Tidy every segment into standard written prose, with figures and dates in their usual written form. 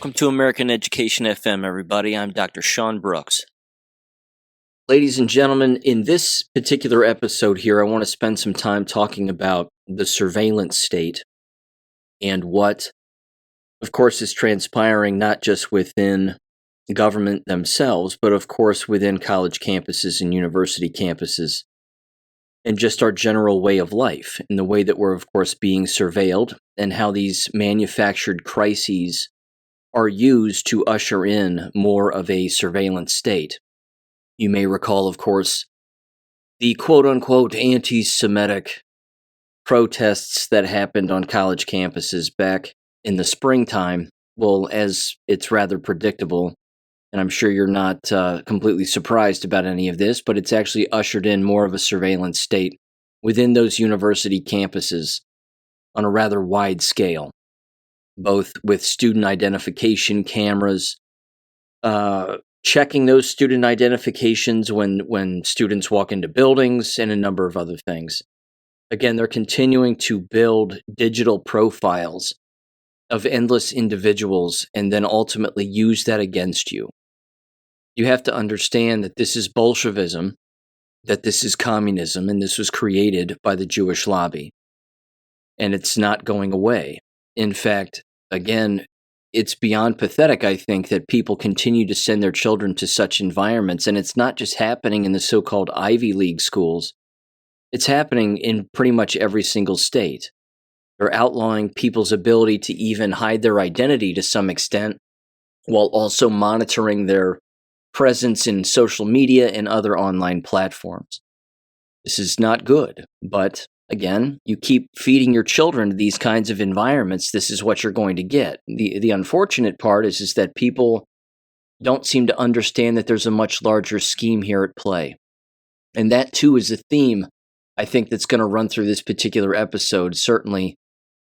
Welcome to American Education FM, everybody. I'm Dr. Sean Brooks. Ladies and gentlemen, in this particular episode here, I want to spend some time talking about the surveillance state and what, of course, is transpiring not just within government themselves, but of course within college campuses and university campuses, and just our general way of life, and the way that we're, of course, being surveilled, and how these manufactured crises are used to usher in more of a surveillance state. You may recall, of course, the quote-unquote anti-Semitic protests that happened on college campuses back in the springtime. Well, as it's rather predictable, and I'm sure you're not completely surprised about any of this, but it's actually ushered in more of a surveillance state within those university campuses on a rather wide scale, both with student identification cameras, checking those student identifications when students walk into buildings, and a number of other things. Again, they're continuing to build digital profiles of endless individuals and then ultimately use that against you. You have to understand that this is Bolshevism, that this is communism, and this was created by the Jewish lobby. And it's not going away. In fact, again, it's beyond pathetic, I think, that people continue to send their children to such environments. And it's not just happening in the so-called Ivy League schools. It's happening in pretty much every single state. They're outlawing people's ability to even hide their identity to some extent, while also monitoring their presence in social media and other online platforms. This is not good, but again, you keep feeding your children to these kinds of environments, this is what you're going to get. The unfortunate part is that people don't seem to understand that there's a much larger scheme here at play. And that too is a theme, I think, that's going to run through this particular episode, certainly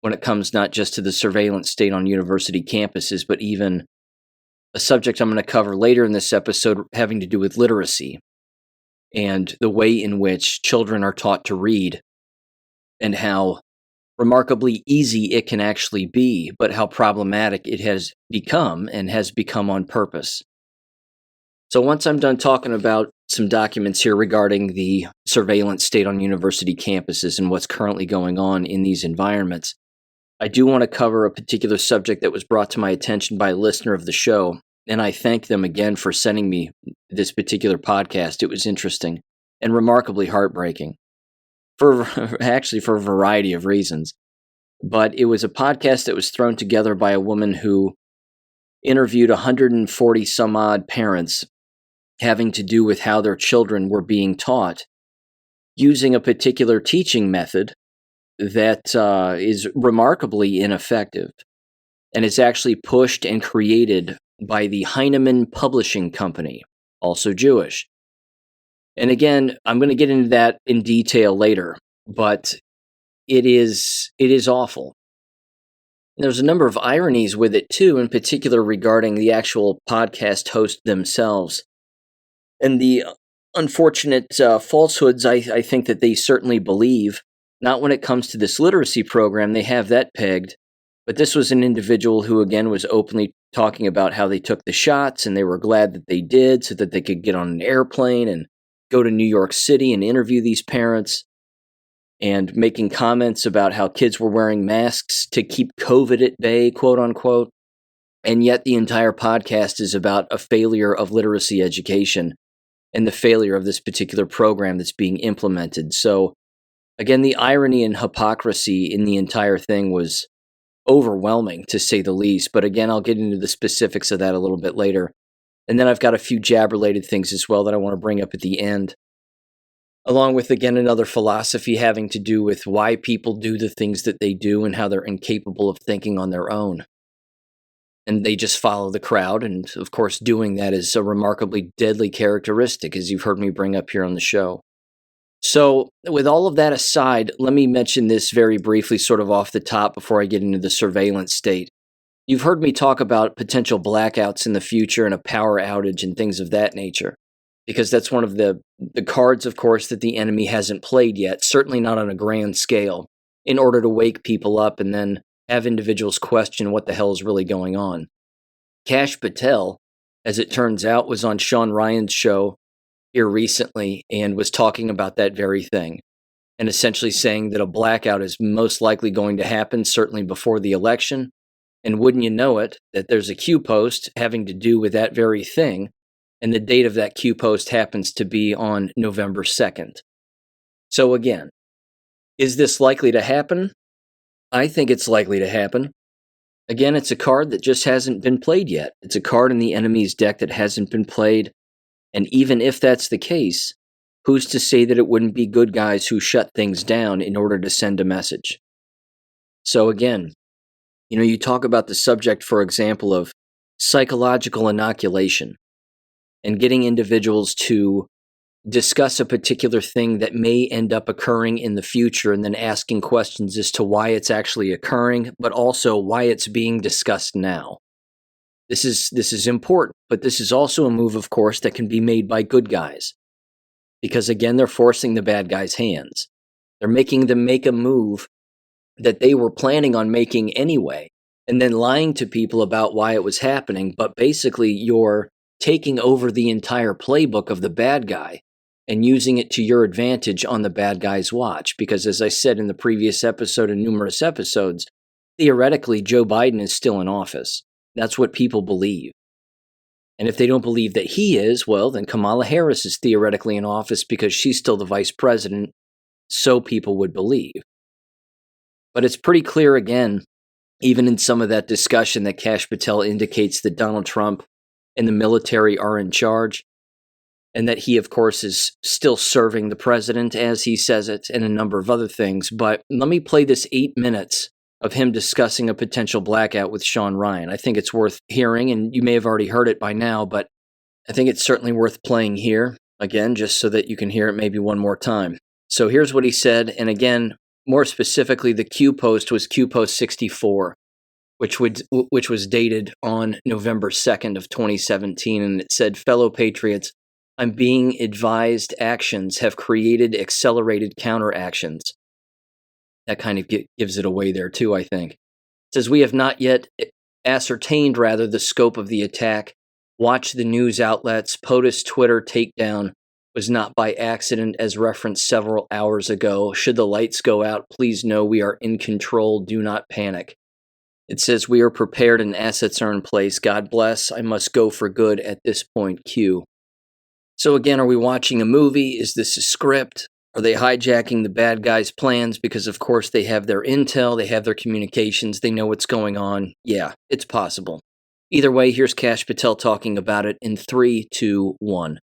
when it comes not just to the surveillance state on university campuses, but even a subject I'm going to cover later in this episode having to do with literacy and the way in which children are taught to read, and how remarkably easy it can actually be, but how problematic it has become, and has become on purpose. So once I'm done talking about some documents here regarding the surveillance state on university campuses and what's currently going on in these environments, I do want to cover a particular subject that was brought to my attention by a listener of the show, and I thank them again for sending me this particular podcast. It was interesting and remarkably heartbreaking. For a variety of reasons. But it was a podcast that was thrown together by a woman who interviewed 140 some odd parents having to do with how their children were being taught using a particular teaching method that is remarkably ineffective and is actually pushed and created by the Heinemann Publishing company, also Jewish. And again, I'm going to get into that in detail later, but it is awful. And there's a number of ironies with it too, in particular regarding the actual podcast host themselves. And the unfortunate falsehoods I think that they certainly believe, not when it comes to this literacy program, they have that pegged, but this was an individual who again was openly talking about how they took the shots and they were glad that they did so that they could get on an airplane and go to New York City and interview these parents, and making comments about how kids were wearing masks to keep COVID at bay, quote unquote. And yet the entire podcast is about a failure of literacy education and the failure of this particular program that's being implemented. So again, the irony and hypocrisy in the entire thing was overwhelming, to say the least. But again, I'll get into the specifics of that a little bit later. And then I've got a few jab-related things as well that I want to bring up at the end, along with, again, another philosophy having to do with why people do the things that they do and how they're incapable of thinking on their own. And they just follow the crowd, and of course doing that is a remarkably deadly characteristic, as you've heard me bring up here on the show. So with all of that aside, let me mention this very briefly, sort of off the top, before I get into the surveillance state. You've heard me talk about potential blackouts in the future and a power outage and things of that nature, because that's one of the cards, of course, that the enemy hasn't played yet, certainly not on a grand scale, in order to wake people up and then have individuals question what the hell is really going on. Kash Patel, as it turns out, was on Sean Ryan's show here recently and was talking about that very thing, and essentially saying that a blackout is most likely going to happen, certainly before the election. And wouldn't you know it, that there's a Q post having to do with that very thing, and the date of that Q post happens to be on November 2nd. So again, is this likely to happen? I think it's likely to happen. Again, it's a card that just hasn't been played yet. It's a card in the enemy's deck that hasn't been played. And even if that's the case, who's to say that it wouldn't be good guys who shut things down in order to send a message? So again, you talk about the subject, for example, of psychological inoculation and getting individuals to discuss a particular thing that may end up occurring in the future and then asking questions as to why it's actually occurring, but also why it's being discussed now. This is important, but this is also a move, of course, that can be made by good guys. Because again, they're forcing the bad guys' hands. They're making them make a move that they were planning on making anyway, and then lying to people about why it was happening, but basically you're taking over the entire playbook of the bad guy and using it to your advantage on the bad guy's watch. Because as I said in the previous episode and numerous episodes, theoretically, Joe Biden is still in office. That's what people believe. And if they don't believe that he is, well, then Kamala Harris is theoretically in office because she's still the vice president, so people would believe. But it's pretty clear, again, even in some of that discussion, that Kash Patel indicates that Donald Trump and the military are in charge, and that he, of course, is still serving the president, as he says it, and a number of other things. But let me play this 8 minutes of him discussing a potential blackout with Sean Ryan. I think it's worth hearing, and you may have already heard it by now, but I think it's certainly worth playing here, again, just so that you can hear it maybe one more time. So here's what he said, and again, more specifically, the Q post was Q post 64, which was dated on November 2nd of 2017, and it said, "Fellow patriots, I'm being advised actions have created accelerated counteractions." That kind of gives it away there too, I think. It says, "We have not yet ascertained, the scope of the attack. Watch the news outlets. POTUS Twitter takedown was not by accident, as referenced several hours ago. Should the lights go out, please know we are in control. Do not panic." It says, "We are prepared and assets are in place. God bless. I must go for good at this point, Q." So again, are we watching a movie? Is this a script? Are they hijacking the bad guys' plans? Because of course they have their intel, they have their communications, they know what's going on. Yeah, it's possible. Either way, here's Kash Patel talking about it in 3, 2, 1.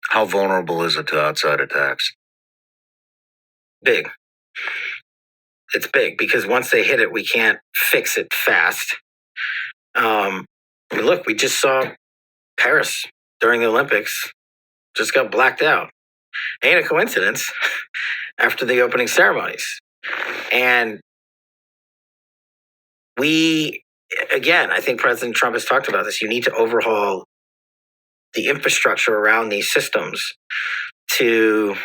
How vulnerable is it to outside attacks? Big. It's big because once they hit it, we can't fix it fast. Look, we just saw Paris during the Olympics just got blacked out. Ain't a coincidence after the opening ceremonies. And I think President Trump has talked about this. You need to overhaul the infrastructure around these systems to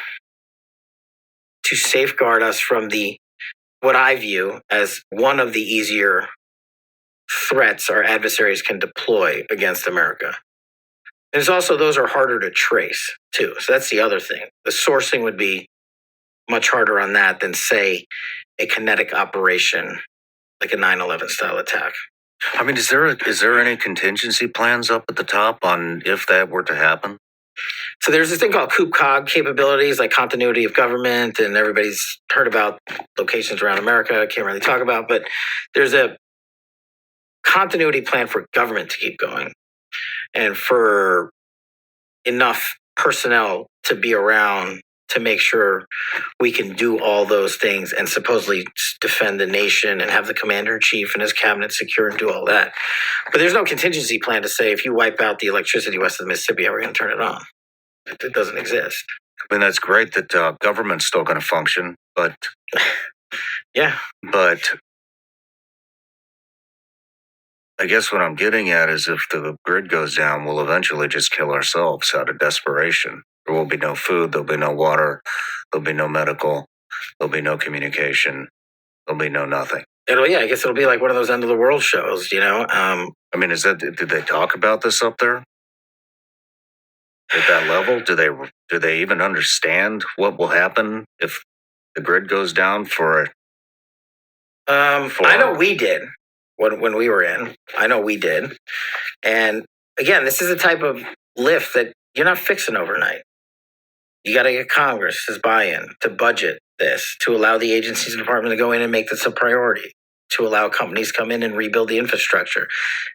safeguard us from what I view as one of the easier threats our adversaries can deploy against America. There's also, those are harder to trace too. So that's the other thing. The sourcing would be much harder on that than, say, a kinetic operation like a 9/11 style attack. I mean, is there any contingency plans up at the top on if that were to happen? So there's this thing called COOP-COG capabilities, like continuity of government, and everybody's heard about locations around America. I can't really talk about, but there's a continuity plan for government to keep going and for enough personnel to be around to make sure we can do all those things and supposedly defend the nation and have the commander-in-chief and his cabinet secure and do all that. But there's no contingency plan to say, if you wipe out the electricity west of the Mississippi, how are we going to turn it on? It doesn't exist. I mean, that's great that government's still going to function, but... Yeah. But I guess what I'm getting at is if the grid goes down, we'll eventually just kill ourselves out of desperation. There will be no food, there'll be no water, there'll be no medical, there'll be no communication, there'll be no nothing. I guess it'll be like one of those end of the world shows, you know. I mean, did they talk about this up there at that level? Do they even understand what will happen if the grid goes down for? I know we did when we were in. I know we did, and again, this is a type of lift that you're not fixing overnight. You got to get Congress's buy-in to budget this, to allow the agencies and department to go in and make this a priority, to allow companies come in and rebuild the infrastructure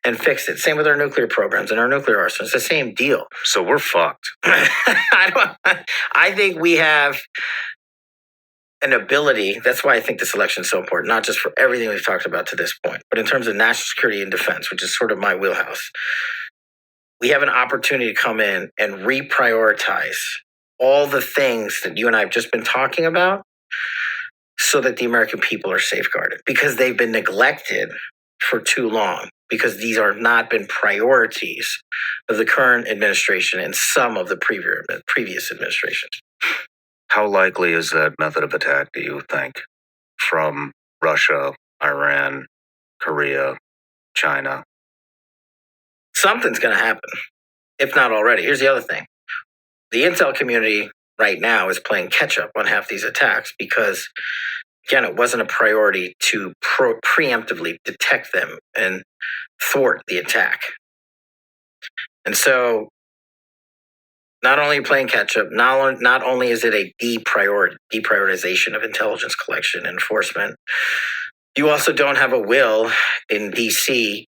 and fix it. Same with our nuclear programs and our nuclear arsenal. It's the same deal. So we're fucked. I think we have an ability. That's why I think this election is so important, not just for everything we've talked about to this point, but in terms of national security and defense, which is sort of my wheelhouse. We have an opportunity to come in and reprioritize all the things that you and I have just been talking about so that the American people are safeguarded, because they've been neglected for too long, because these are not been priorities of the current administration and some of the previous administrations. How likely is that method of attack, do you think, from Russia, Iran, Korea, China? Something's going to happen, if not already. Here's the other thing. The intel community right now is playing catch up on half these attacks because, again, it wasn't a priority to preemptively detect them and thwart the attack. And so not only playing catch up, not only is it a deprioritization of intelligence collection and enforcement, you also don't have a will in DC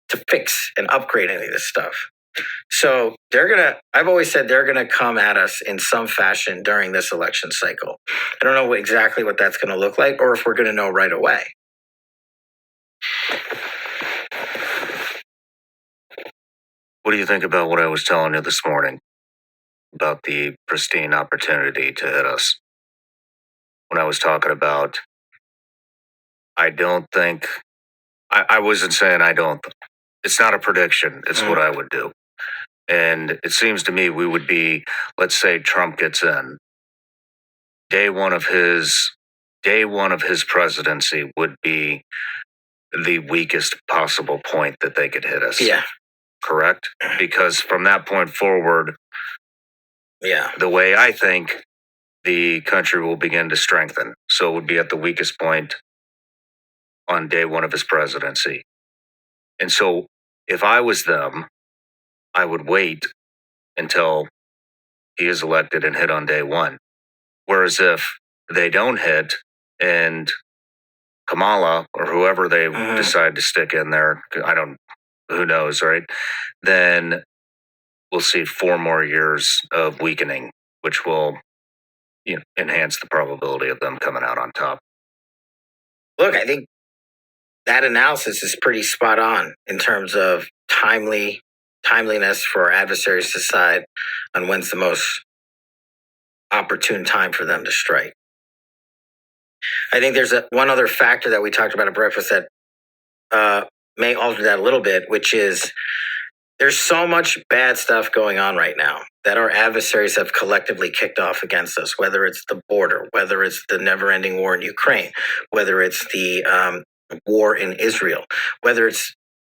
to fix and upgrade any of this stuff. So I've always said they're gonna come at us in some fashion during this election cycle. I don't know exactly what that's gonna look like or if we're gonna know right away. What do you think about what I was telling you this morning about the pristine opportunity to hit us? When I was talking about, I don't think, I wasn't saying I don't, it's not a prediction, it's what I would do. And it seems to me we would be, let's say Trump gets in, day one of his presidency would be the weakest possible point that they could hit us. Yeah. Correct? Because from that point forward, yeah, the way I think, the country will begin to strengthen. So it would be at the weakest point on day one of his presidency. And so if I was them, I would wait until he is elected and hit on day one. Whereas if they don't hit and Kamala or whoever they decide to stick in there, who knows, right? Then we'll see 4 more years of weakening, which will enhance the probability of them coming out on top. Look, I think that analysis is pretty spot on in terms of timeliness for our adversaries to decide on when's the most opportune time for them to strike. I think there's one other factor that we talked about at breakfast that may alter that a little bit, which is there's so much bad stuff going on right now that our adversaries have collectively kicked off against us, whether it's the border, whether it's the never-ending war in Ukraine, whether it's the war in Israel, whether it's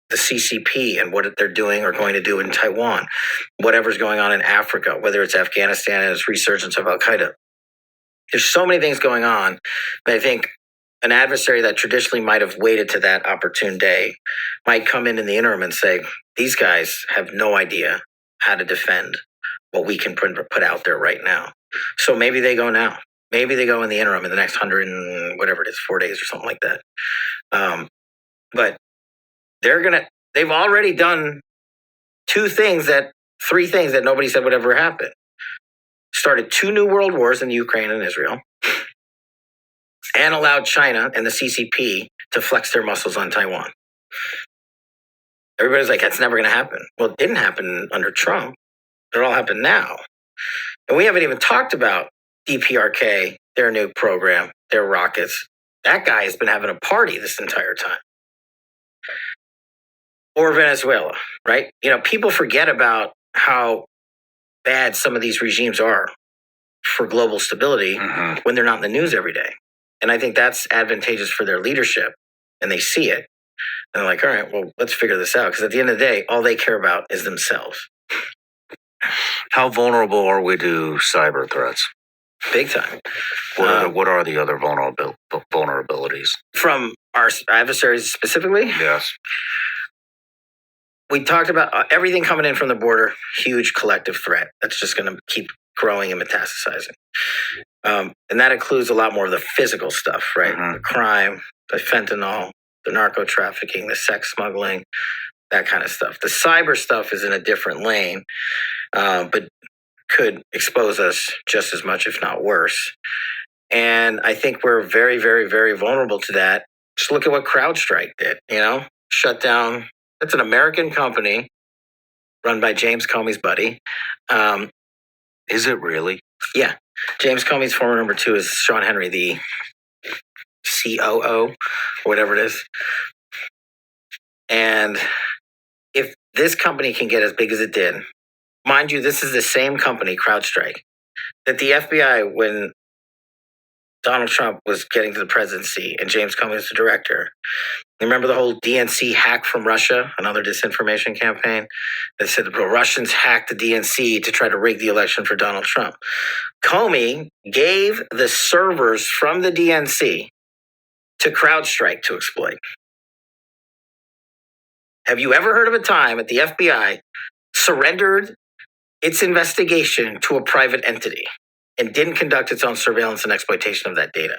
the CCP and what they're doing or going to do in Taiwan, whatever's going on in Africa, whether it's Afghanistan and its resurgence of Al-Qaeda. There's so many things going on that I think an adversary that traditionally might have waited to that opportune day might come in the interim and say, these guys have no idea how to defend what we can put out there right now. So maybe they go now. Maybe they go in the interim in the next 100 and whatever it is, 4 days or something like that. But they've already done 3 things that nobody said would ever happen. Started 2 new world wars in Ukraine and Israel, and allowed China and the CCP to flex their muscles on Taiwan. Everybody's like, that's never going to happen. Well, it didn't happen under Trump. It all happened now. And we haven't even talked about DPRK, their new program, their rockets. That guy has been having a party this entire time. Or Venezuela, right? People forget about how bad some of these regimes are for global stability when they're not in the news every day. And I think that's advantageous for their leadership. and they see it. And they're like, all right, well, let's figure this out. Because at the end of the day, all they care about is themselves. How vulnerable are we to cyber threats? Big time. What are the other vulnerabilities? From our adversaries specifically? Yes. We talked about everything coming in from the border, huge collective threat that's just going to keep growing and metastasizing. And that includes a lot more of the physical stuff, right? Mhm. The crime, the fentanyl, the narco trafficking, the sex smuggling, that kind of stuff. The cyber stuff is in a different lane, but could expose us just as much, if not worse. And I think we're very, very, very vulnerable to that. Just look at what CrowdStrike did, shut down. It's an American company run by James Comey's buddy. Is it really? Yeah. James Comey's former number 2 is Sean Henry, the COO, or whatever it is. And if this company can get as big as it did, mind you, this is the same company, CrowdStrike, that the FBI, when Donald Trump was getting to the presidency and James Comey was the director, remember the whole DNC hack from Russia, another disinformation campaign that said the Russians hacked the DNC to try to rig the election for Donald Trump. Comey gave the servers from the DNC to CrowdStrike to exploit. Have you ever heard of a time that the FBI surrendered its investigation to a private entity and didn't conduct its own surveillance and exploitation of that data?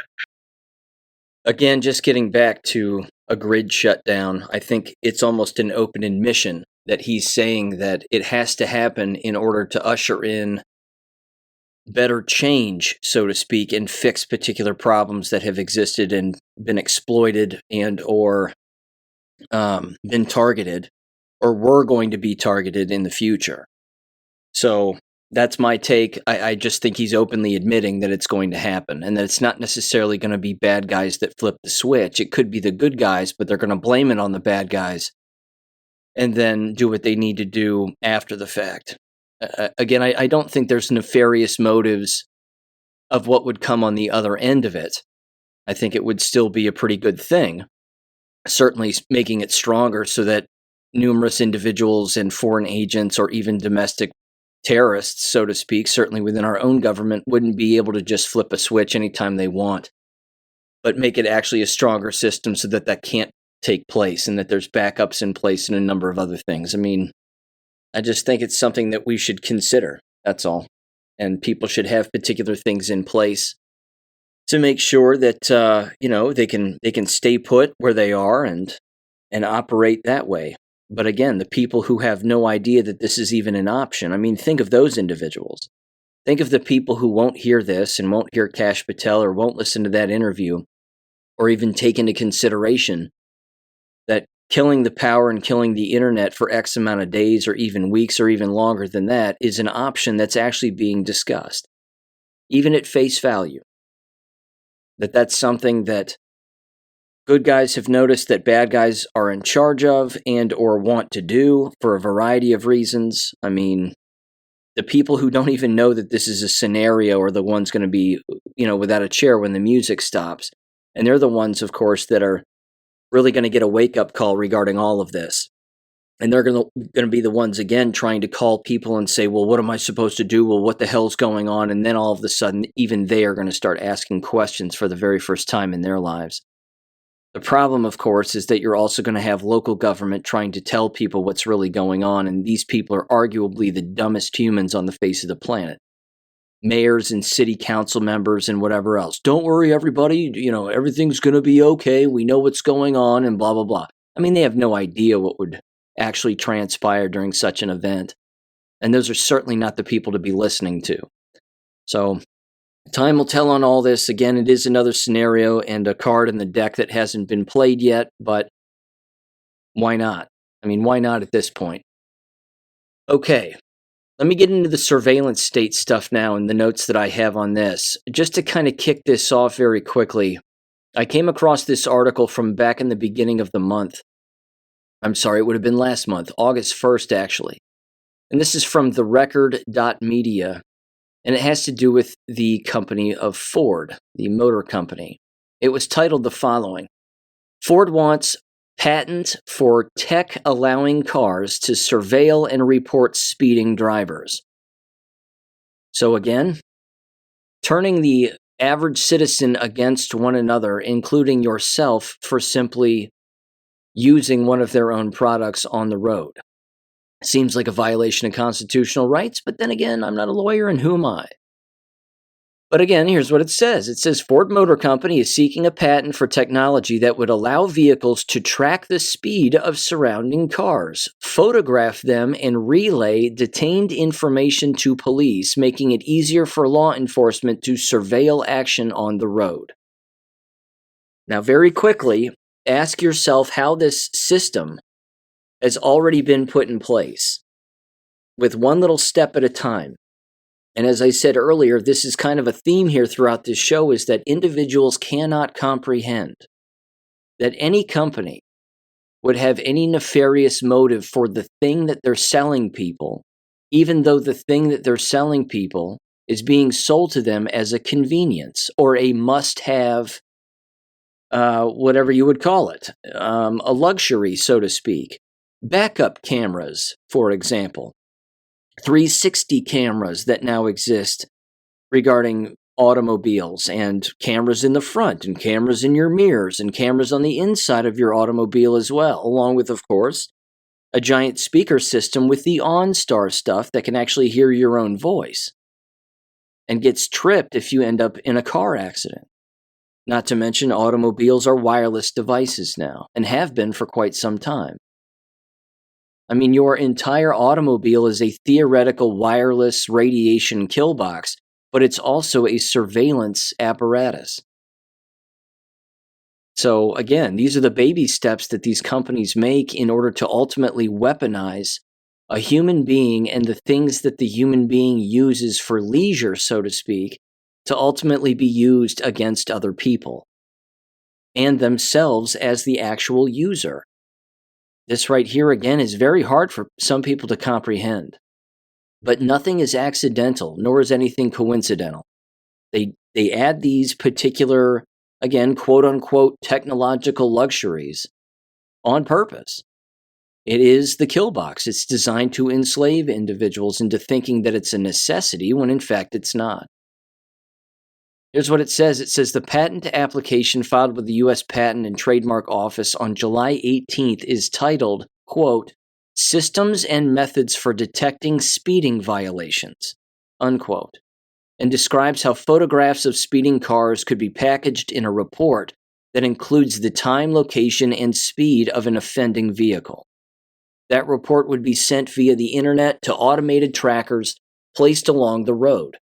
Again, just getting back to a grid shutdown, I think it's almost an open admission that he's saying that it has to happen in order to usher in better change, so to speak, and fix particular problems that have existed and been exploited and or been targeted or were going to be targeted in the future. So that's my take. I just think he's openly admitting that it's going to happen and that it's not necessarily going to be bad guys that flip the switch. It could be the good guys, but they're going to blame it on the bad guys and then do what they need to do after the fact. Again, I don't think there's nefarious motives of what would come on the other end of it. I think it would still be a pretty good thing, certainly making it stronger so that numerous individuals and foreign agents or even domestic terrorists, so to speak, certainly within our own government, wouldn't be able to just flip a switch anytime they want, but make it actually a stronger system so that that can't take place and that there's backups in place and a number of other things. I mean, I just think it's something that we should consider, that's all. And people should have particular things in place to make sure that, they can stay put where they are and operate that way. But again, the people who have no idea that this is even an option, I mean, think of those individuals. Think of the people who won't hear this and won't hear Kash Patel or won't listen to that interview or even take into consideration that killing the power and killing the internet for X amount of days or even weeks or even longer than that is an option that's actually being discussed, even at face value. That's something that good guys have noticed that bad guys are in charge of and or want to do for a variety of reasons. I mean, the people who don't even know that this is a scenario are the ones going to be, without a chair when the music stops. And they're the ones, of course, that are really going to get a wake-up call regarding all of this. And they're going to be the ones, again, trying to call people and say, well, what am I supposed to do? Well, what the hell's going on? And then all of a sudden, even they are going to start asking questions for the very first time in their lives. The problem, of course, is that you're also going to have local government trying to tell people what's really going on, and these people are arguably the dumbest humans on the face of the planet. Mayors and city council members and whatever else. Don't worry, everybody, everything's going to be okay. We know what's going on and blah, blah, blah. I mean, they have no idea what would actually transpire during such an event. And those are certainly not the people to be listening to. So time will tell on all this. Again, it is another scenario and a card in the deck that hasn't been played yet, but why not? I mean, why not at this point? Okay, let me get into the surveillance state stuff now and the notes that I have on this. Just to kind of kick this off very quickly, I came across this article from back in the beginning of the month. I'm sorry, it would have been last month, August 1st, actually. And this is from therecord.media. And it has to do with the company of Ford, the motor company. It was titled the following: Ford wants patent for tech allowing cars to surveil and report speeding drivers. So again, turning the average citizen against one another, including yourself, for simply using one of their own products on the road. Seems like a violation of constitutional rights, but then again, I'm not a lawyer, and who am I? But again, here's what it says. It says Ford Motor Company is seeking a patent for technology that would allow vehicles to track the speed of surrounding cars, photograph them, and relay detained information to police, making it easier for law enforcement to surveil action on the road. Now, very quickly, ask yourself how this system has already been put in place, with one little step at a time. And as I said earlier, this is kind of a theme here throughout this show, is that individuals cannot comprehend that any company would have any nefarious motive for the thing that they're selling people, even though the thing that they're selling people is being sold to them as a convenience or a must-have, whatever you would call it, a luxury, so to speak. Backup cameras, for example. 360 cameras that now exist regarding automobiles, and cameras in the front, and cameras in your mirrors, and cameras on the inside of your automobile as well, along with, of course, a giant speaker system with the OnStar stuff that can actually hear your own voice and gets tripped if you end up in a car accident. Not to mention, automobiles are wireless devices now, and have been for quite some time. I mean, your entire automobile is a theoretical wireless radiation kill box, but it's also a surveillance apparatus. So again, these are the baby steps that these companies make in order to ultimately weaponize a human being and the things that the human being uses for leisure, so to speak, to ultimately be used against other people and themselves as the actual user. This right here, again, is very hard for some people to comprehend. But nothing is accidental, nor is anything coincidental. They add these particular, again, quote-unquote, technological luxuries on purpose. It is the kill box. It's designed to enslave individuals into thinking that it's a necessity when in fact it's not. Here's what it says. It says the patent application filed with the U.S. Patent and Trademark Office on July 18th is titled, quote, Systems and Methods for Detecting Speeding Violations, unquote, and describes how photographs of speeding cars could be packaged in a report that includes the time, location, and speed of an offending vehicle. That report would be sent via the internet to automated trackers placed along the road.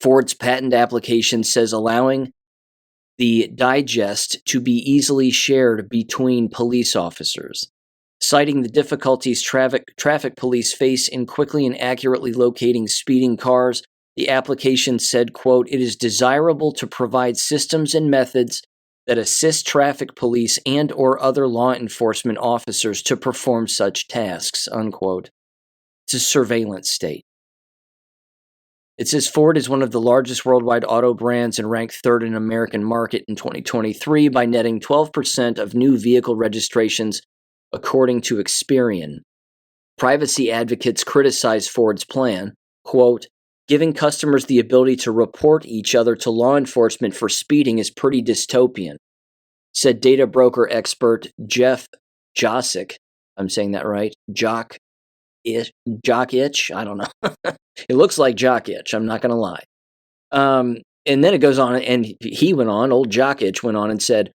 Ford's patent application says allowing the digest to be easily shared between police officers. Citing the difficulties traffic police face in quickly and accurately locating speeding cars, the application said, quote, it is desirable to provide systems and methods that assist traffic police and or other law enforcement officers to perform such tasks, unquote. It's a surveillance state. It says Ford is one of the largest worldwide auto brands and ranked third in American market in 2023 by netting 12% of new vehicle registrations, according to Experian. Privacy advocates criticize Ford's plan, quote, giving customers the ability to report each other to law enforcement for speeding is pretty dystopian, said data broker expert Jeff Josick. I'm saying that right? Jock Itch? I don't know. It looks like Jock Itch, I'm not going to lie. And then it goes on, and he went on, old Jock Itch went on and said,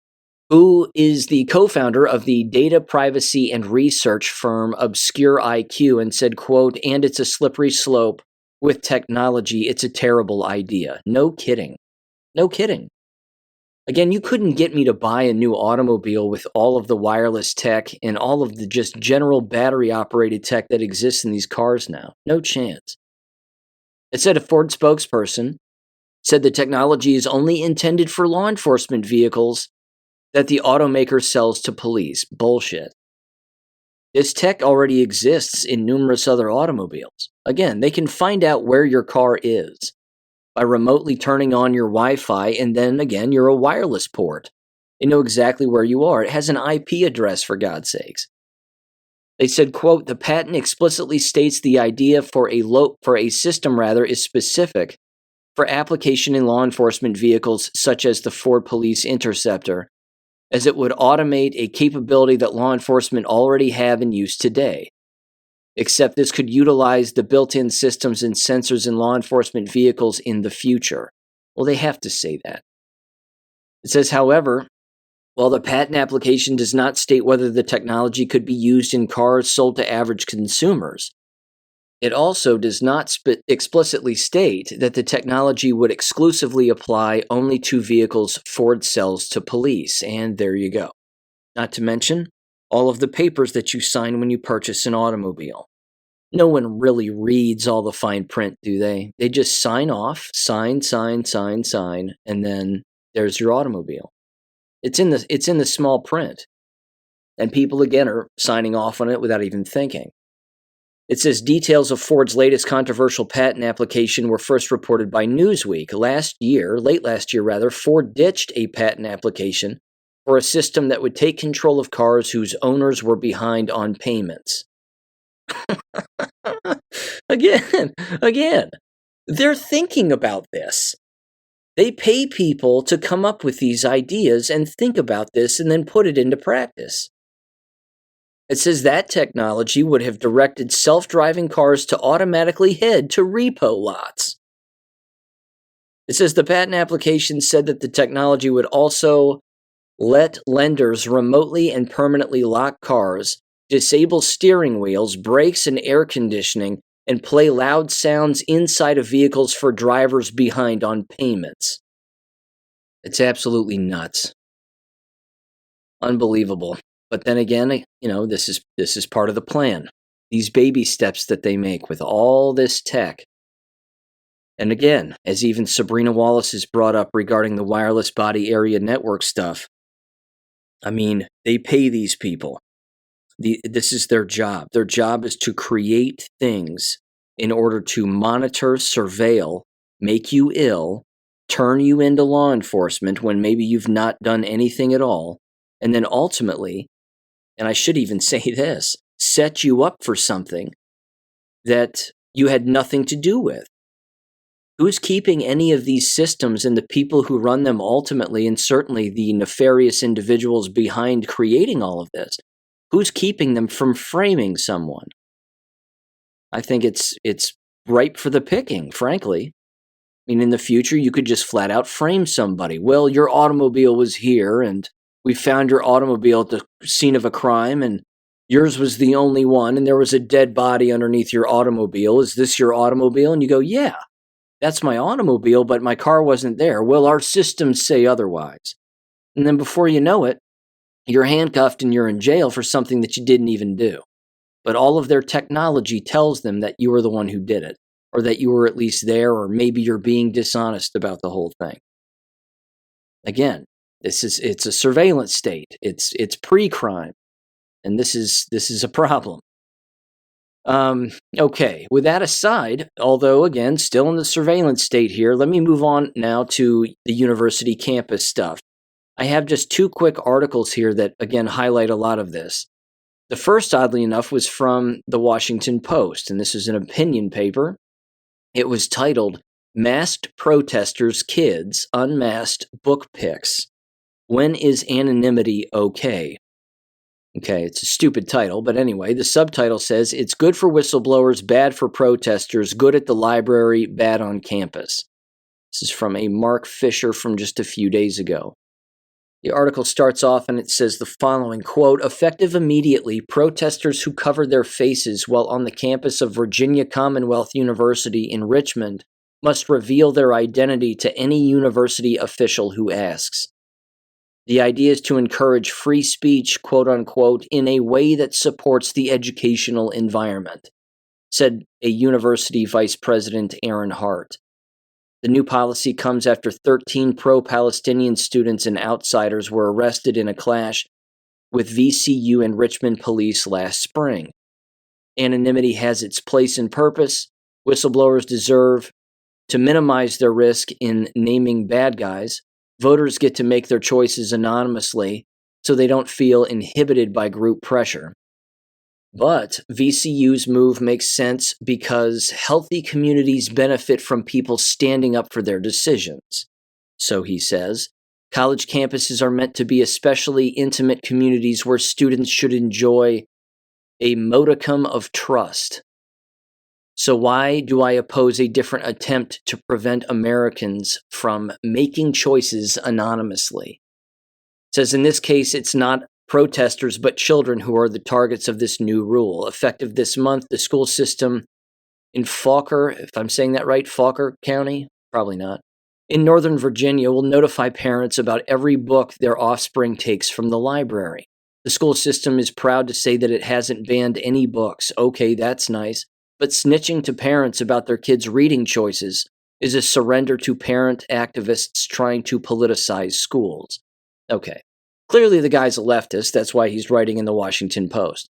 who is the co-founder of the data privacy and research firm Obscure IQ, and said, quote, and it's a slippery slope with technology. It's a terrible idea. No kidding. No kidding. Again, you couldn't get me to buy a new automobile with all of the wireless tech and all of the just general battery-operated tech that exists in these cars now. No chance. It said a Ford spokesperson said the technology is only intended for law enforcement vehicles that the automaker sells to police. Bullshit. This tech already exists in numerous other automobiles. Again, they can find out where your car is by remotely turning on your Wi-Fi, and then again, you're a wireless port. They know exactly where you are. It has an IP address, for God's sakes. They said, quote, the patent explicitly states the idea for a system is specific for application in law enforcement vehicles such as the Ford Police Interceptor, as it would automate a capability that law enforcement already have in use today. Except this could utilize the built-in systems and sensors in law enforcement vehicles in the future. Well, they have to say that. It says, however, while the patent application does not state whether the technology could be used in cars sold to average consumers, it also does not explicitly state that the technology would exclusively apply only to vehicles Ford sells to police. And there you go. Not to mention all of the papers that you sign when you purchase an automobile. No one really reads all the fine print, do they? They just sign off, sign, and then there's your automobile. It's in the small print. And people, again, are signing off on it without even thinking. It says details of Ford's latest controversial patent application were first reported by Newsweek. Late last year, Ford ditched a patent application for a system that would take control of cars whose owners were behind on payments. Again, they're thinking about this. They pay people to come up with these ideas and think about this and then put it into practice. It says that technology would have directed self-driving cars to automatically head to repo lots. It says the patent application said that the technology would also let lenders remotely and permanently lock cars, disable steering wheels, brakes, and air conditioning, and play loud sounds inside of vehicles for drivers behind on payments. It's absolutely nuts. Unbelievable. But then again, this is part of the plan. These baby steps that they make with all this tech. And again, as even Sabrina Wallace has brought up regarding the wireless body area network stuff, I mean, they pay these people. This is their job. Their job is to create things in order to monitor, surveil, make you ill, turn you into law enforcement when maybe you've not done anything at all, and then ultimately, and I should even say this, set you up for something that you had nothing to do with. Who's keeping any of these systems and the people who run them ultimately, and certainly the nefarious individuals behind creating all of this? Who's keeping them from framing someone? I think it's ripe for the picking, frankly. I mean, in the future, you could just flat out frame somebody. Well, your automobile was here, and we found your automobile at the scene of a crime, and yours was the only one, and there was a dead body underneath your automobile. Is this your automobile? And you go, yeah, that's my automobile, but my car wasn't there. Well, our systems say otherwise. And then before you know it, you're handcuffed and you're in jail for something that you didn't even do. But all of their technology tells them that you were the one who did it, or that you were at least there, or maybe you're being dishonest about the whole thing. Again, it's a surveillance state. It's pre-crime, and this is a problem. Okay, with that aside, although again still in the surveillance state here, let me move on now to the university campus stuff. I have just two quick articles here that again highlight a lot of this. The first, oddly enough, was from the Washington Post, and this is an opinion paper. It was titled "Masked Protesters' Kids Unmasked Book Picks. When is Anonymity Okay?" Okay, it's a stupid title, but anyway, the subtitle says, "It's good for whistleblowers, bad for protesters, good at the library, bad on campus." This is from a Mark Fisher from just a few days ago. The article starts off and it says the following, quote, "Effective immediately, protesters who covered their faces while on the campus of Virginia Commonwealth University in Richmond must reveal their identity to any university official who asks. The idea is to encourage free speech, quote unquote, in a way that supports the educational environment," said a university vice president, Aaron Hart. The new policy comes after 13 pro-Palestinian students and outsiders were arrested in a clash with VCU and Richmond police last spring. Anonymity has its place and purpose. Whistleblowers deserve to minimize their risk in naming bad guys, Voters get to make their choices anonymously so they don't feel inhibited by group pressure. But VCU's move makes sense because healthy communities benefit from people standing up for their decisions. So he says, college campuses are meant to be especially intimate communities where students should enjoy a modicum of trust. So why do I oppose a different attempt to prevent Americans from making choices anonymously? It says in this case, it's not protesters but children who are the targets of this new rule. Effective this month, the school system in Fauquier, if I'm saying that right, Fauquier County? Probably not. In Northern Virginia, will notify parents about every book their offspring takes from the library. The school system is proud to say that it hasn't banned any books. Okay, that's nice. But snitching to parents about their kids' reading choices is a surrender to parent activists trying to politicize schools. Okay. Clearly the guy's a leftist. That's why he's writing in the Washington Post.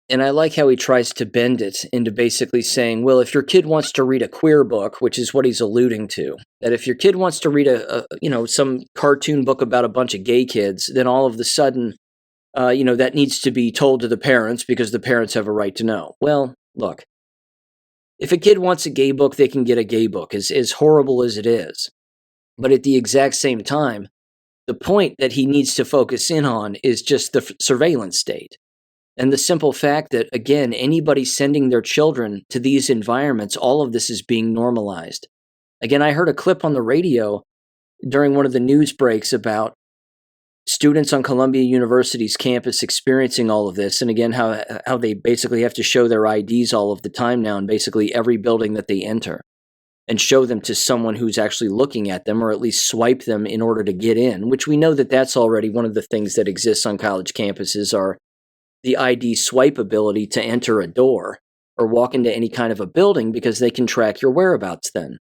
And I like how he tries to bend it into basically saying, well, if your kid wants to read a queer book, which is what he's alluding to, that if your kid wants to read some cartoon book about a bunch of gay kids, then all of a sudden, that needs to be told to the parents because the parents have a right to know. Well, look, if a kid wants a gay book, they can get a gay book, as horrible as it is. But at the exact same time, the point that he needs to focus in on is just the surveillance state. And the simple fact that, again, anybody sending their children to these environments, all of this is being normalized. Again, I heard a clip on the radio during one of the news breaks about students on Columbia University's campus experiencing all of this. And again, how they basically have to show their IDs all of the time now in basically every building that they enter and show them to someone who's actually looking at them, or at least swipe them in order to get in, which we know that that's already one of the things that exists on college campuses are the ID swipe ability to enter a door or walk into any kind of a building because they can track your whereabouts then.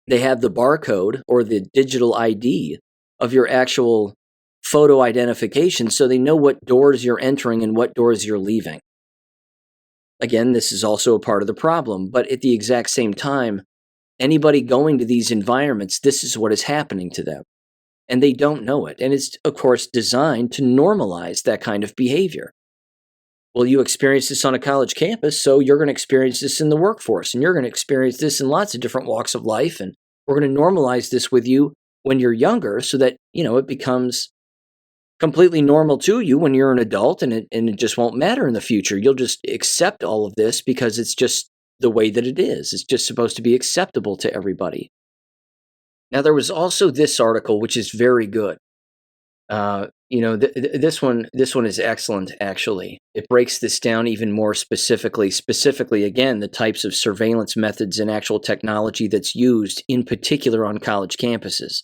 They have the barcode or the digital ID of your actual photo identification so they know what doors you're entering and what doors you're leaving. Again, this is also a part of the problem, but at the exact same time, anybody going to these environments, this is what is happening to them. And they don't know it. And it's, of course, designed to normalize that kind of behavior. Well, you experience this on a college campus, so you're going to experience this in the workforce, and you're going to experience this in lots of different walks of life, and we're going to normalize this with you when you're younger so that, it becomes completely normal to you when you're an adult, and it just won't matter in the future. You'll just accept all of this because it's just the way that it is. It's just supposed to be acceptable to everybody. Now, there was also this article, which is very good. This one is excellent, actually. It breaks this down even more specifically, again, the types of surveillance methods and actual technology that's used, in particular on college campuses.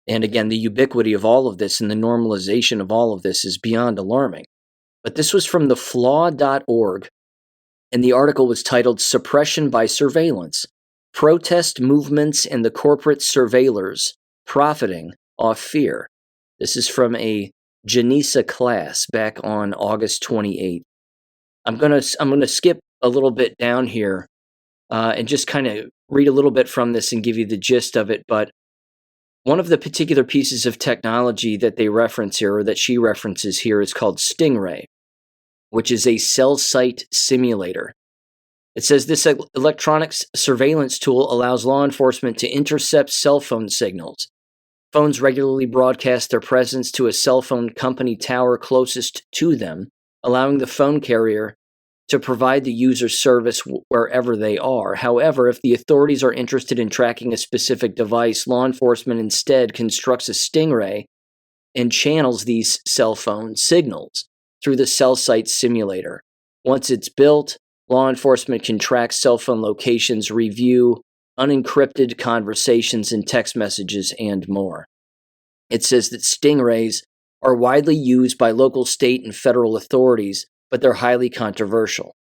And again, the ubiquity of all of this and the normalization of all of this is beyond alarming. But this was from theflaw.org, and the article was titled Suppression by Surveillance, Protest Movements and the Corporate Surveillors Profiting Off Fear. This is from a Janissa class back on August 28th. I'm gonna skip a little bit down here and just kind of read a little bit from this and give you the gist of it. But one of the particular pieces of technology that they reference here, or that she references here, is called Stingray, which is a cell site simulator. It says this electronic surveillance tool allows law enforcement to intercept cell phone signals. Phones regularly broadcast their presence to a cell phone company tower closest to them, allowing the phone carrier to provide the user service wherever they are. However, if the authorities are interested in tracking a specific device, law enforcement instead constructs a stingray and channels these cell phone signals through the cell site simulator. Once it's built, law enforcement can track cell phone locations, review unencrypted conversations and text messages, and more. It says that stingrays are widely used by local, state, and federal authorities, but they're highly controversial.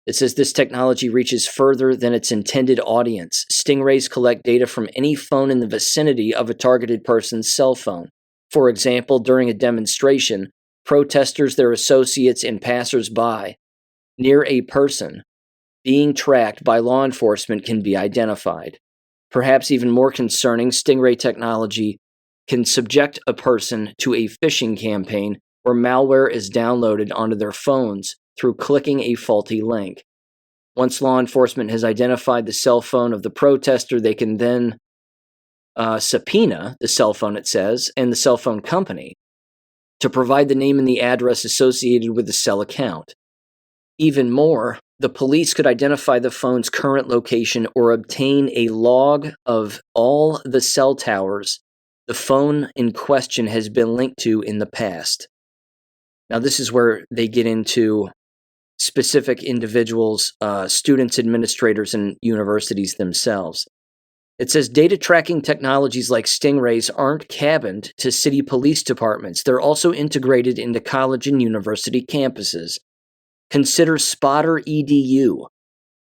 It says this technology reaches further than its intended audience. Stingrays collect data from any phone in the vicinity of a targeted person's cell phone. For example, during a demonstration, protesters, their associates, and passers-by near a person being tracked by law enforcement can be identified. Perhaps even more concerning, stingray technology can subject a person to a phishing campaign where malware is downloaded onto their phones through clicking a faulty link. Once law enforcement has identified the cell phone of the protester, they can then subpoena the cell phone, it says, and the cell phone company to provide the name and the address associated with the cell account. Even more, the police could identify the phone's current location or obtain a log of all the cell towers the phone in question has been linked to in the past. Now, this is where they get into specific individuals, students, administrators, and universities themselves. It says data tracking technologies like stingrays aren't cabined to city police departments. They're also integrated into college and university campuses. Consider Spotter EDU.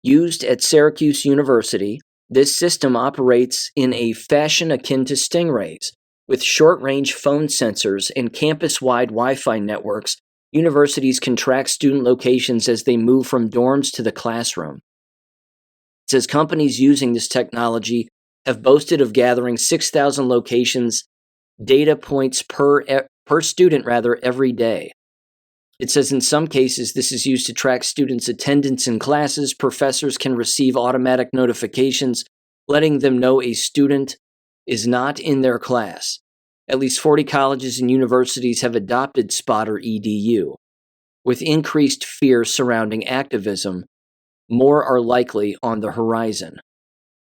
Used at Syracuse University, this system operates in a fashion akin to stingrays. With short-range phone sensors and campus-wide Wi-Fi networks, universities can track student locations as they move from dorms to the classroom. It says companies using this technology have boasted of gathering 6,000 locations, data points per student every day. It says in some cases this is used to track students' attendance in classes. Professors can receive automatic notifications letting them know a student is not in their class. At least 40 colleges and universities have adopted Spotter EDU. With increased fear surrounding activism, more are likely on the horizon.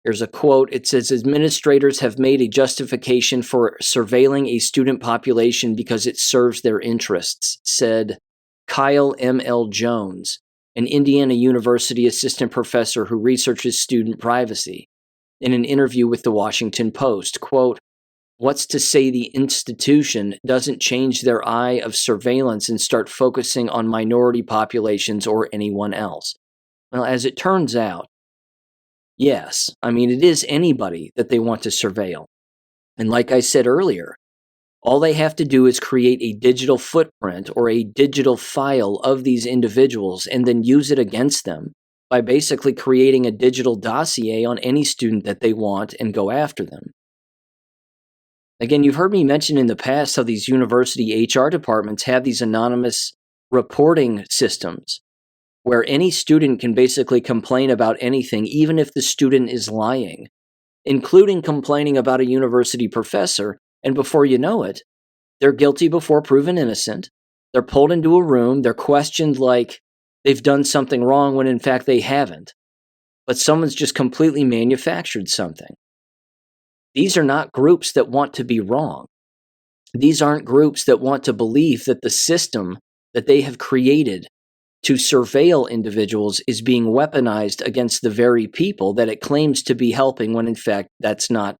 Here's a quote. It says, administrators have made a justification for surveilling a student population because it serves their interests, said Kyle M.L. Jones, an Indiana University assistant professor who researches student privacy, in an interview with the Washington Post. Quote, what's to say the institution doesn't change their eye of surveillance and start focusing on minority populations or anyone else? Well, as it turns out, yes, it is anybody that they want to surveil. And like I said earlier, all they have to do is create a digital footprint or a digital file of these individuals and then use it against them by basically creating a digital dossier on any student that they want and go after them. Again, you've heard me mention in the past how these university HR departments have these anonymous reporting systems where any student can basically complain about anything, even if the student is lying, including complaining about a university professor, and before you know it, they're guilty before proven innocent. They're pulled into a room, they're questioned like they've done something wrong when in fact they haven't, but someone's just completely manufactured something. These are not groups that want to be wrong. These aren't groups that want to believe that the system that they have created to surveil individuals is being weaponized against the very people that it claims to be helping, when in fact that's not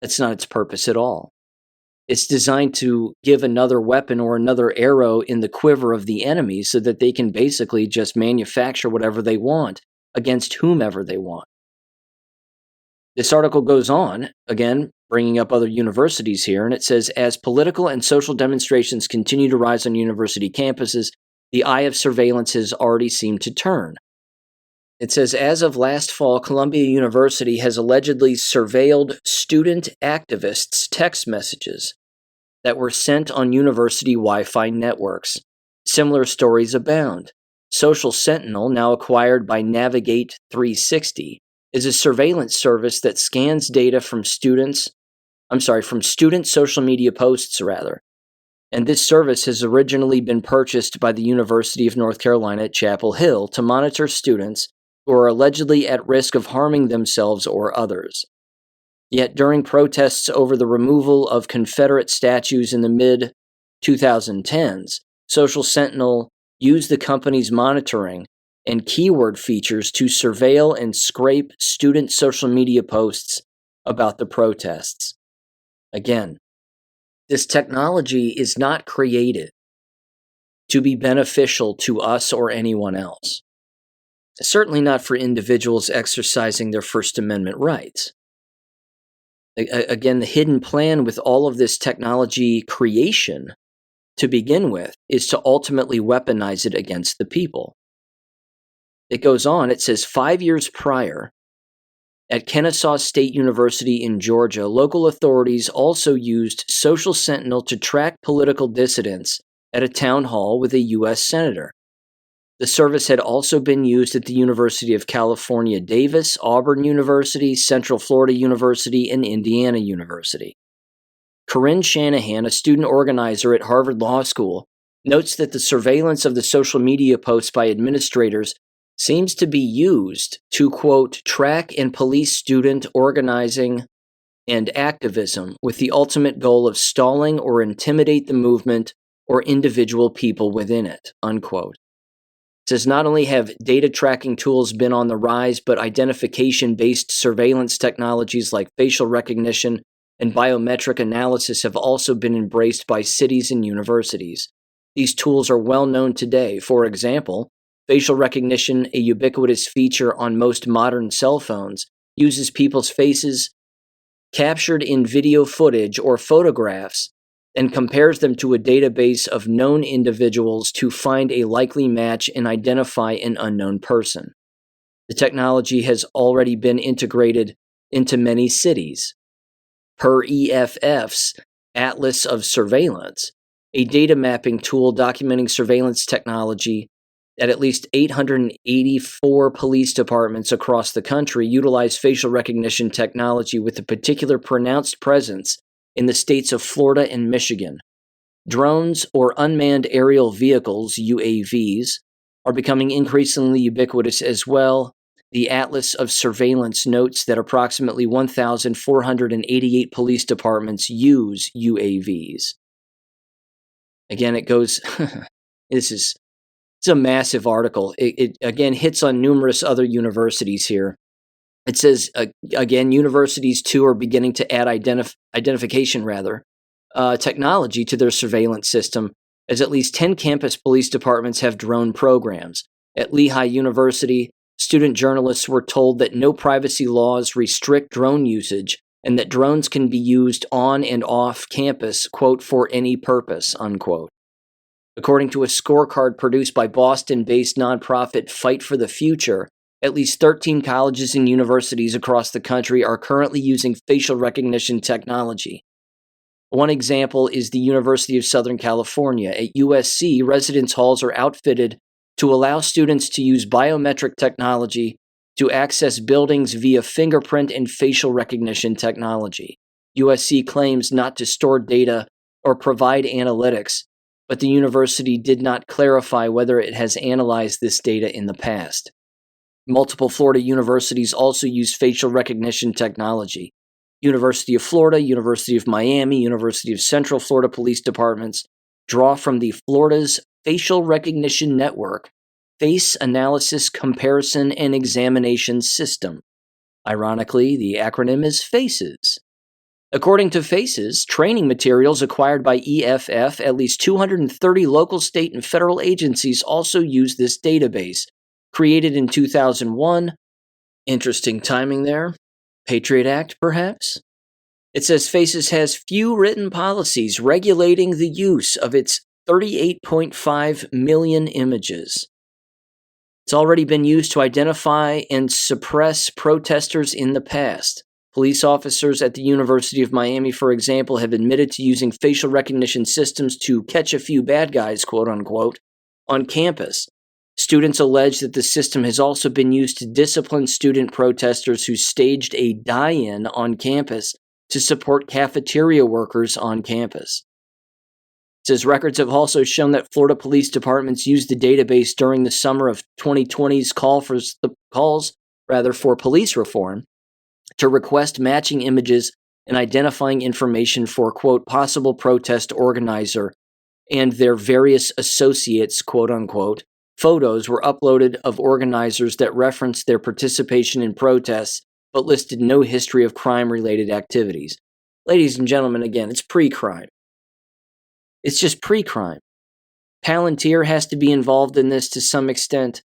its purpose at all. It's designed to give another weapon or another arrow in the quiver of the enemy so that they can basically just manufacture whatever they want against whomever they want. This article goes on, again, bringing up other universities here, and it says, as political and social demonstrations continue to rise on university campuses, the eye of surveillance has already seemed to turn. It says, as of last fall, Columbia University has allegedly surveilled student activists' text messages that were sent on university Wi-Fi networks. Similar stories abound. Social Sentinel, now acquired by Navigate 360, is a surveillance service that scans data from student social media posts, And this service has originally been purchased by the University of North Carolina at Chapel Hill to monitor students who are allegedly at risk of harming themselves or others. Yet during protests over the removal of Confederate statues in the mid-2010s, Social Sentinel used the company's monitoring and keyword features to surveil and scrape student social media posts about the protests. Again, this technology is not created to be beneficial to us or anyone else. Certainly not for individuals exercising their First Amendment rights. Again, the hidden plan with all of this technology creation to begin with is to ultimately weaponize it against the people. It goes on, it says 5 years prior, At Kennesaw State University in Georgia, local authorities also used Social Sentinel to track political dissidents at a town hall with a U.S. senator. The service had also been used at the University of California, Davis, Auburn University, Central Florida University, and Indiana University. Corinne Shanahan, a student organizer at Harvard Law School, notes that the surveillance of the social media posts by administrators seems to be used to, quote, track and police student organizing and activism with the ultimate goal of stalling or intimidate the movement or individual people within it, unquote. It says not only have data tracking tools been on the rise, but identification-based surveillance technologies like facial recognition and biometric analysis have also been embraced by cities and universities. These tools are well known today. For example, facial recognition, a ubiquitous feature on most modern cell phones, uses people's faces captured in video footage or photographs and compares them to a database of known individuals to find a likely match and identify an unknown person. The technology has already been integrated into many cities. Per EFF's Atlas of Surveillance, a data mapping tool documenting surveillance technology at least 884 police departments across the country utilize facial recognition technology with a particular pronounced presence in the states of Florida and Michigan. Drones, or unmanned aerial vehicles, UAVs, are becoming increasingly ubiquitous as well. The Atlas of Surveillance notes that approximately 1,488 police departments use UAVs. Again, it goes, it's a massive article. It again hits on numerous other universities here. It says, again, universities too are beginning to add identification technology to their surveillance system, as at least 10 campus police departments have drone programs. At Lehigh University, student journalists were told that no privacy laws restrict drone usage and that drones can be used on and off campus, quote, for any purpose, unquote. According to a scorecard produced by Boston-based nonprofit Fight for the Future, at least 13 colleges and universities across the country are currently using facial recognition technology. One example is the University of Southern California. At USC, residence halls are outfitted to allow students to use biometric technology to access buildings via fingerprint and facial recognition technology. USC claims not to store data or provide analytics, but the university did not clarify whether it has analyzed this data in the past. Multiple Florida universities also use facial recognition technology. University of Florida, University of Miami, University of Central Florida police departments draw from the Florida's Facial Recognition Network, Face Analysis Comparison and Examination System. Ironically, the acronym is FACES. According to FACES, training materials acquired by EFF, at least 230 local, state, and federal agencies also use this database. Created in 2001. Interesting timing there. Patriot Act, perhaps? It says FACES has few written policies regulating the use of its 38.5 million images. It's already been used to identify and suppress protesters in the past. Police officers at the University of Miami, for example, have admitted to using facial recognition systems to catch a few bad guys, quote unquote, on campus. Students allege that the system has also been used to discipline student protesters who staged a die-in on campus to support cafeteria workers on campus. It says records have also shown that Florida police departments used the database during the summer of 2020's calls for police reform to request matching images and identifying information for, quote, possible protest organizer and their various associates, quote unquote. Photos were uploaded of organizers that referenced their participation in protests, but listed no history of crime-related activities. Ladies and gentlemen, again, it's pre-crime. It's just pre-crime. Palantir has to be involved in this to some extent.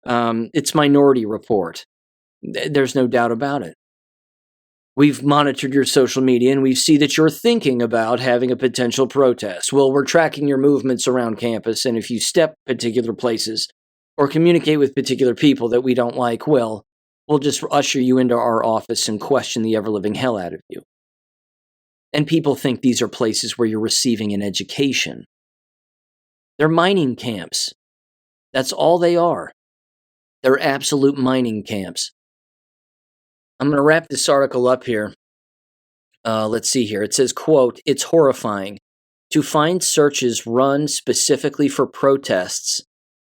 It's Minority Report. There's no doubt about it. We've monitored your social media and we see that you're thinking about having a potential protest. Well, we're tracking your movements around campus, and if you step particular places or communicate with particular people that we don't like, well, we'll just usher you into our office and question the ever-living hell out of you. And people think these are places where you're receiving an education. They're mining camps. That's all they are. They're absolute mining camps. I'm going to wrap this article up here. Let's see here. It says, quote, "It's horrifying to find searches run specifically for protests,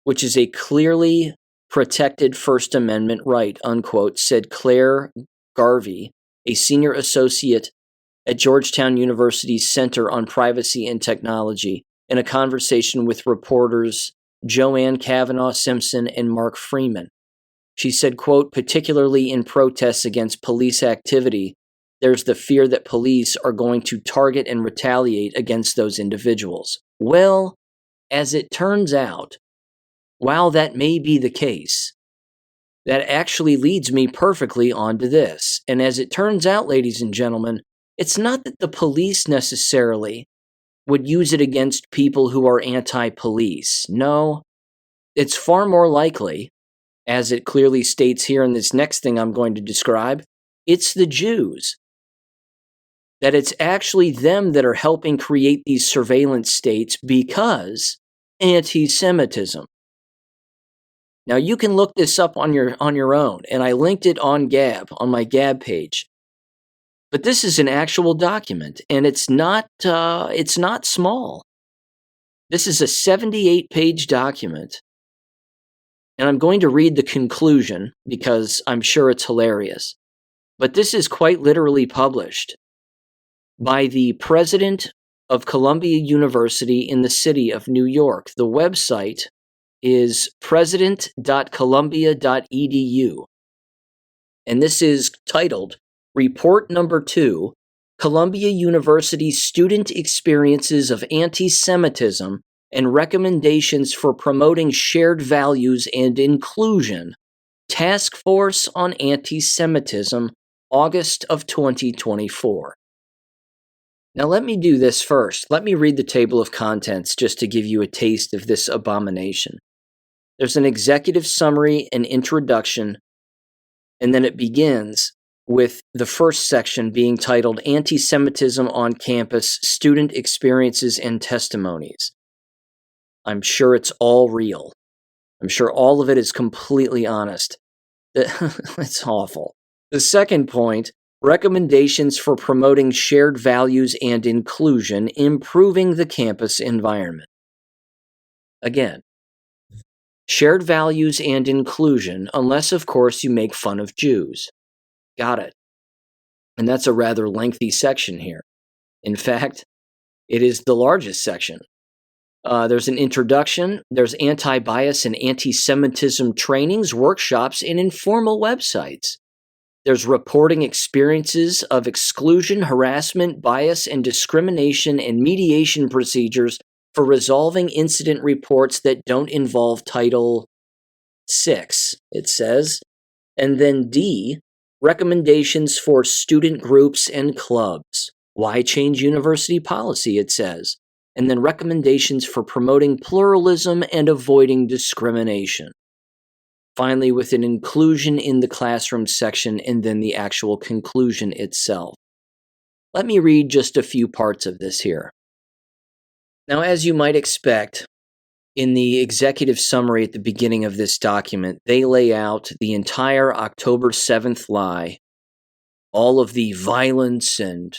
which is a clearly protected First Amendment right," unquote, said Claire Garvey, a senior associate at Georgetown University's Center on Privacy and Technology, in a conversation with reporters Joanne Kavanaugh Simpson and Mark Freeman. She said, quote, "Particularly in protests against police activity, there's the fear that police are going to target and retaliate against those individuals." Well, as it turns out, while that may be the case, that actually leads me perfectly onto this. And as it turns out, ladies and gentlemen, it's not that the police necessarily would use it against people who are anti-police. No, it's far more likely, as it clearly states here in this next thing I'm going to describe, it's the Jews. That it's actually them that are helping create these surveillance states because anti-Semitism. Now you can look this up on your own, and I linked it on Gab, on my Gab page. But this is an actual document, and it's not small. This is a 78-page document, and I'm going to read the conclusion because I'm sure it's hilarious. But this is quite literally published by the president of Columbia University in the city of New York. The website is president.columbia.edu. And this is titled Report Number 2, Columbia University's Student Experiences of Anti-Semitism and Recommendations for Promoting Shared Values and Inclusion, Task Force on Anti-Semitism, August of 2024. Now let me do this first. Let me read the table of contents just to give you a taste of this abomination. There's an executive summary and introduction, and then it begins with the first section being titled Anti-Semitism on Campus, Student Experiences and Testimonies. I'm sure it's all real. I'm sure all of it is completely honest. It's awful. The second point, recommendations for promoting shared values and inclusion, improving the campus environment. Again, shared values and inclusion, unless, of course, you make fun of Jews. Got it. And that's a rather lengthy section here. In fact, it is the largest section. There's an introduction, there's anti-bias and anti-Semitism trainings, workshops, and informal websites. There's reporting experiences of exclusion, harassment, bias, and discrimination and mediation procedures for resolving incident reports that don't involve Title VI, it says. And then D, recommendations for student groups and clubs. Why change university policy, it says. And then recommendations for promoting pluralism and avoiding discrimination. Finally, with an inclusion in the classroom section and then the actual conclusion itself. Let me read just a few parts of this here. Now, as you might expect, in the executive summary at the beginning of this document, they lay out the entire October 7th lie, all of the violence and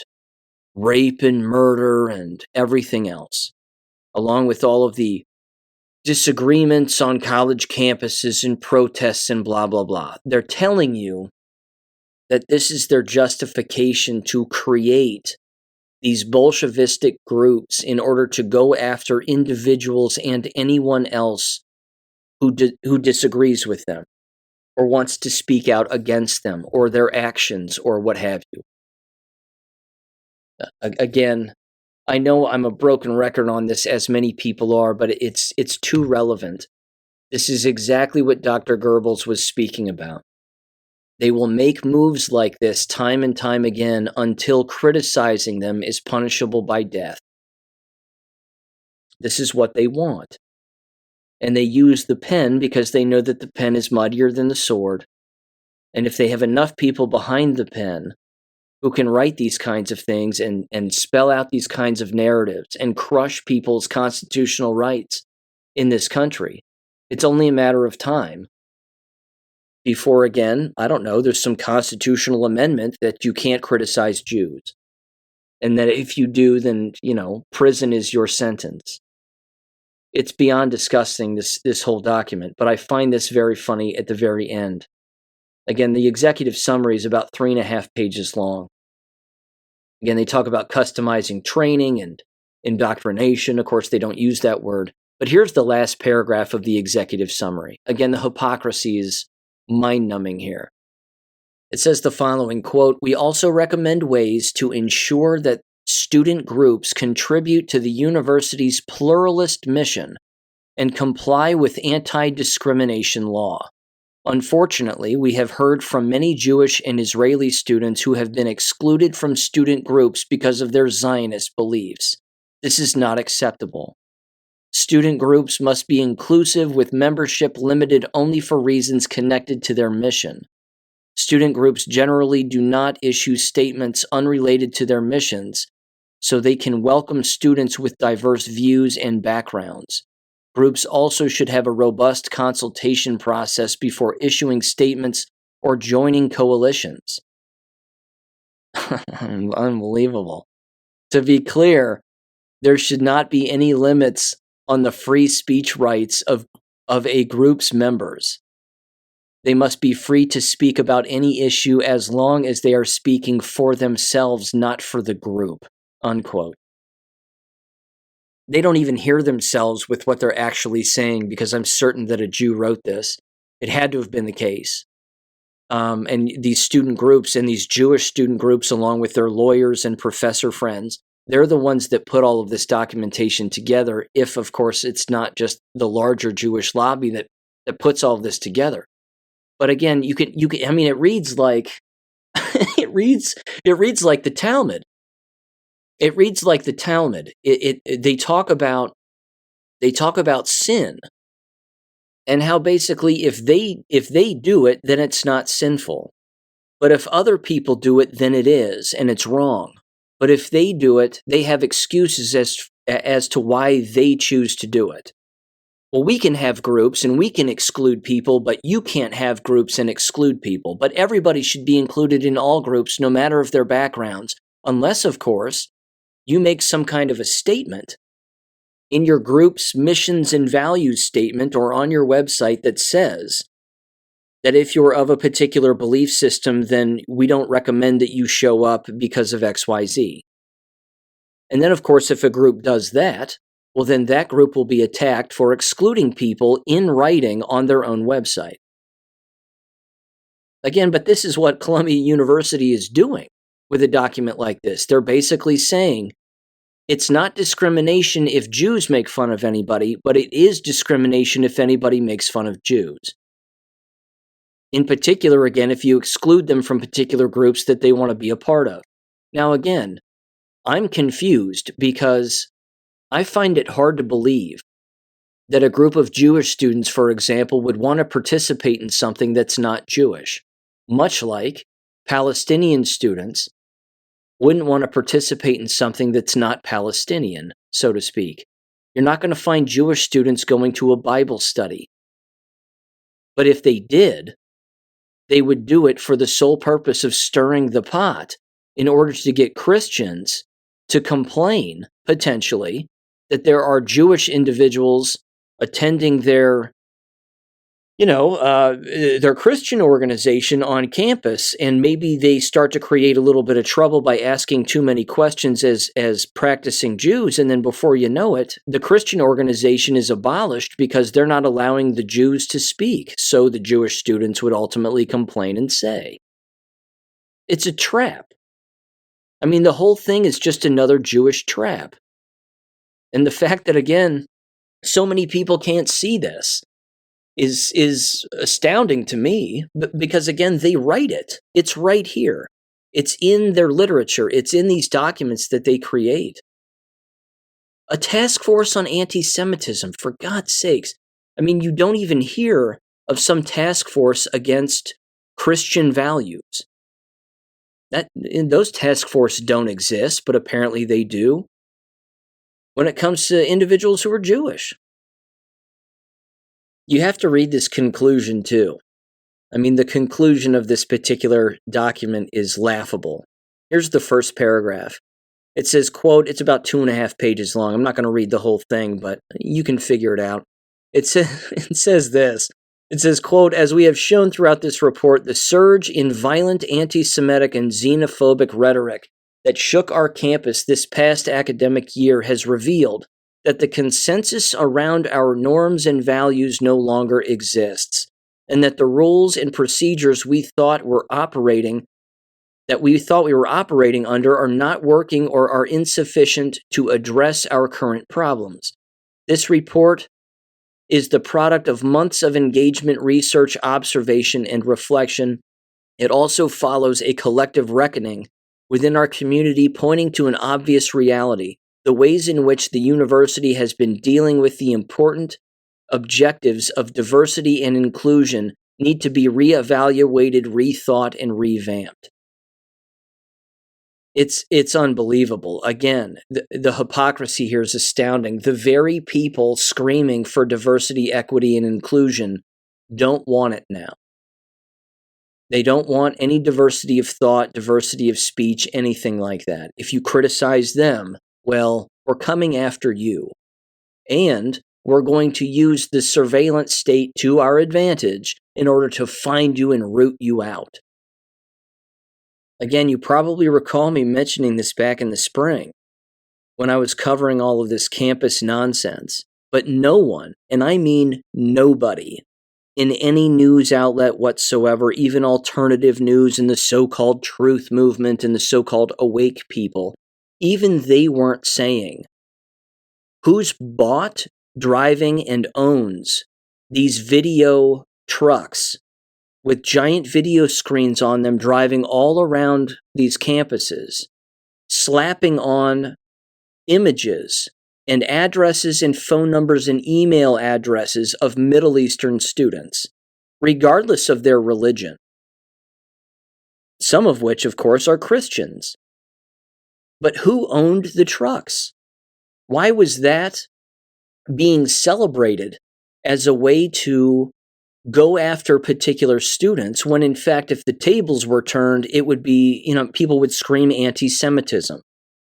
rape and murder and everything else, along with all of the disagreements on college campuses and protests and blah, blah, blah. They're telling you that this is their justification to create these Bolshevistic groups in order to go after individuals and anyone else who disagrees with them or wants to speak out against them or their actions or what have you. Again, I know I'm a broken record on this, as many people are, but it's too relevant. This is exactly what Dr. Goebbels was speaking about. They will make moves like this time and time again until criticizing them is punishable by death. This is what they want. And they use the pen because they know that the pen is mightier than the sword. And if they have enough people behind the pen who can write these kinds of things and spell out these kinds of narratives and crush people's constitutional rights in this country, it's only a matter of time before, again, I don't know, there's some constitutional amendment that you can't criticize Jews. And that if you do, then, prison is your sentence. It's beyond disgusting, this whole document, but I find this very funny at the very end. Again, the executive summary is about 3.5 pages long. Again, they talk about customizing training and indoctrination. Of course, they don't use that word. But here's the last paragraph of the executive summary. Again, the hypocrisy is mind-numbing here. It says the following, quote, "We also recommend ways to ensure that student groups contribute to the university's pluralist mission and comply with anti-discrimination law. Unfortunately, we have heard from many Jewish and Israeli students who have been excluded from student groups because of their Zionist beliefs. This is not acceptable. Student groups must be inclusive with membership limited only for reasons connected to their mission. Student groups generally do not issue statements unrelated to their missions, so they can welcome students with diverse views and backgrounds. Groups also should have a robust consultation process before issuing statements or joining coalitions." Unbelievable. To be clear, there should not be any limits on the free speech rights of a group's members. They must be free to speak about any issue as long as they are speaking for themselves, not for the group, unquote. They don't even hear themselves with what they're actually saying, because I'm certain that a Jew wrote this. It had to have been the case. And these student groups and these Jewish student groups, along with their lawyers and professor friends, they're the ones that put all of this documentation together, if, of course, it's not just the larger Jewish lobby that puts all of this together. But again, you can. I mean, it reads like it reads like the Talmud. It reads like the Talmud. They talk about sin and how basically if they do it, then it's not sinful. But if other people do it, then it is, and it's wrong. But if they do it, they have excuses as to why they choose to do it. Well, we can have groups and we can exclude people, but you can't have groups and exclude people. But everybody should be included in all groups, no matter of their backgrounds, unless, of course, you make some kind of a statement in your group's missions and values statement or on your website that says that if you're of a particular belief system, then we don't recommend that you show up because of XYZ. And then, of course, if a group does that, well, then that group will be attacked for excluding people in writing on their own website. Again, but this is what Columbia University is doing with a document like this. They're basically saying it's not discrimination if Jews make fun of anybody, but it is discrimination if anybody makes fun of Jews. In particular, again, if you exclude them from particular groups that they want to be a part of. Now, again, I'm confused because I find it hard to believe that a group of Jewish students, for example, would want to participate in something that's not Jewish, much like Palestinian students wouldn't want to participate in something that's not Palestinian, so to speak. You're not going to find Jewish students going to a Bible study. But if they did, they would do it for the sole purpose of stirring the pot in order to get Christians to complain, potentially, that there are Jewish individuals attending their Christian organization on campus, and maybe they start to create a little bit of trouble by asking too many questions as practicing Jews, and then before you know it, the Christian organization is abolished because they're not allowing the Jews to speak, so the Jewish students would ultimately complain and say. It's a trap. I mean, the whole thing is just another Jewish trap. And the fact that, again, so many people can't see this is astounding to me, because, again, they write it. It's right here. It's in their literature. It's in these documents that they create. A task force on anti-Semitism, for God's sakes. I mean, you don't even hear of some task force against Christian values. Those task forces don't exist, but apparently they do when it comes to individuals who are Jewish. You have to read this conclusion too. I mean, the conclusion of this particular document is laughable. Here's the first paragraph. It says, quote, it's about 2.5 pages long. I'm not going to read the whole thing, but you can figure it out. It says this. It says, quote, as we have shown throughout this report, the surge in violent anti-Semitic and xenophobic rhetoric that shook our campus this past academic year has revealed that the consensus around our norms and values no longer exists, and that the rules and procedures we thought we were operating under are not working or are insufficient to address our current problems. This report is the product of months of engagement, research, observation, and reflection. It also follows a collective reckoning within our community pointing to an obvious reality, the ways in which the university has been dealing with the important objectives of diversity and inclusion need to be reevaluated, rethought, and revamped. It's unbelievable. Again, the hypocrisy here is astounding. The very people screaming for diversity, equity, and inclusion don't want it now. They don't want any diversity of thought, diversity of speech, anything like that. If you criticize them, well, we're coming after you. And we're going to use the surveillance state to our advantage in order to find you and root you out. Again, you probably recall me mentioning this back in the spring when I was covering all of this campus nonsense. But no one, and I mean nobody, in any news outlet whatsoever, even alternative news and the so-called truth movement and the so-called awake people, even they weren't saying who's bought, driving, and owns these video trucks with giant video screens on them driving all around these campuses, slapping on images and addresses and phone numbers and email addresses of Middle Eastern students, regardless of their religion. Some of which, of course, are Christians. But who owned the trucks? Why was that being celebrated as a way to go after particular students when, in fact, if the tables were turned, it would be, people would scream anti-Semitism.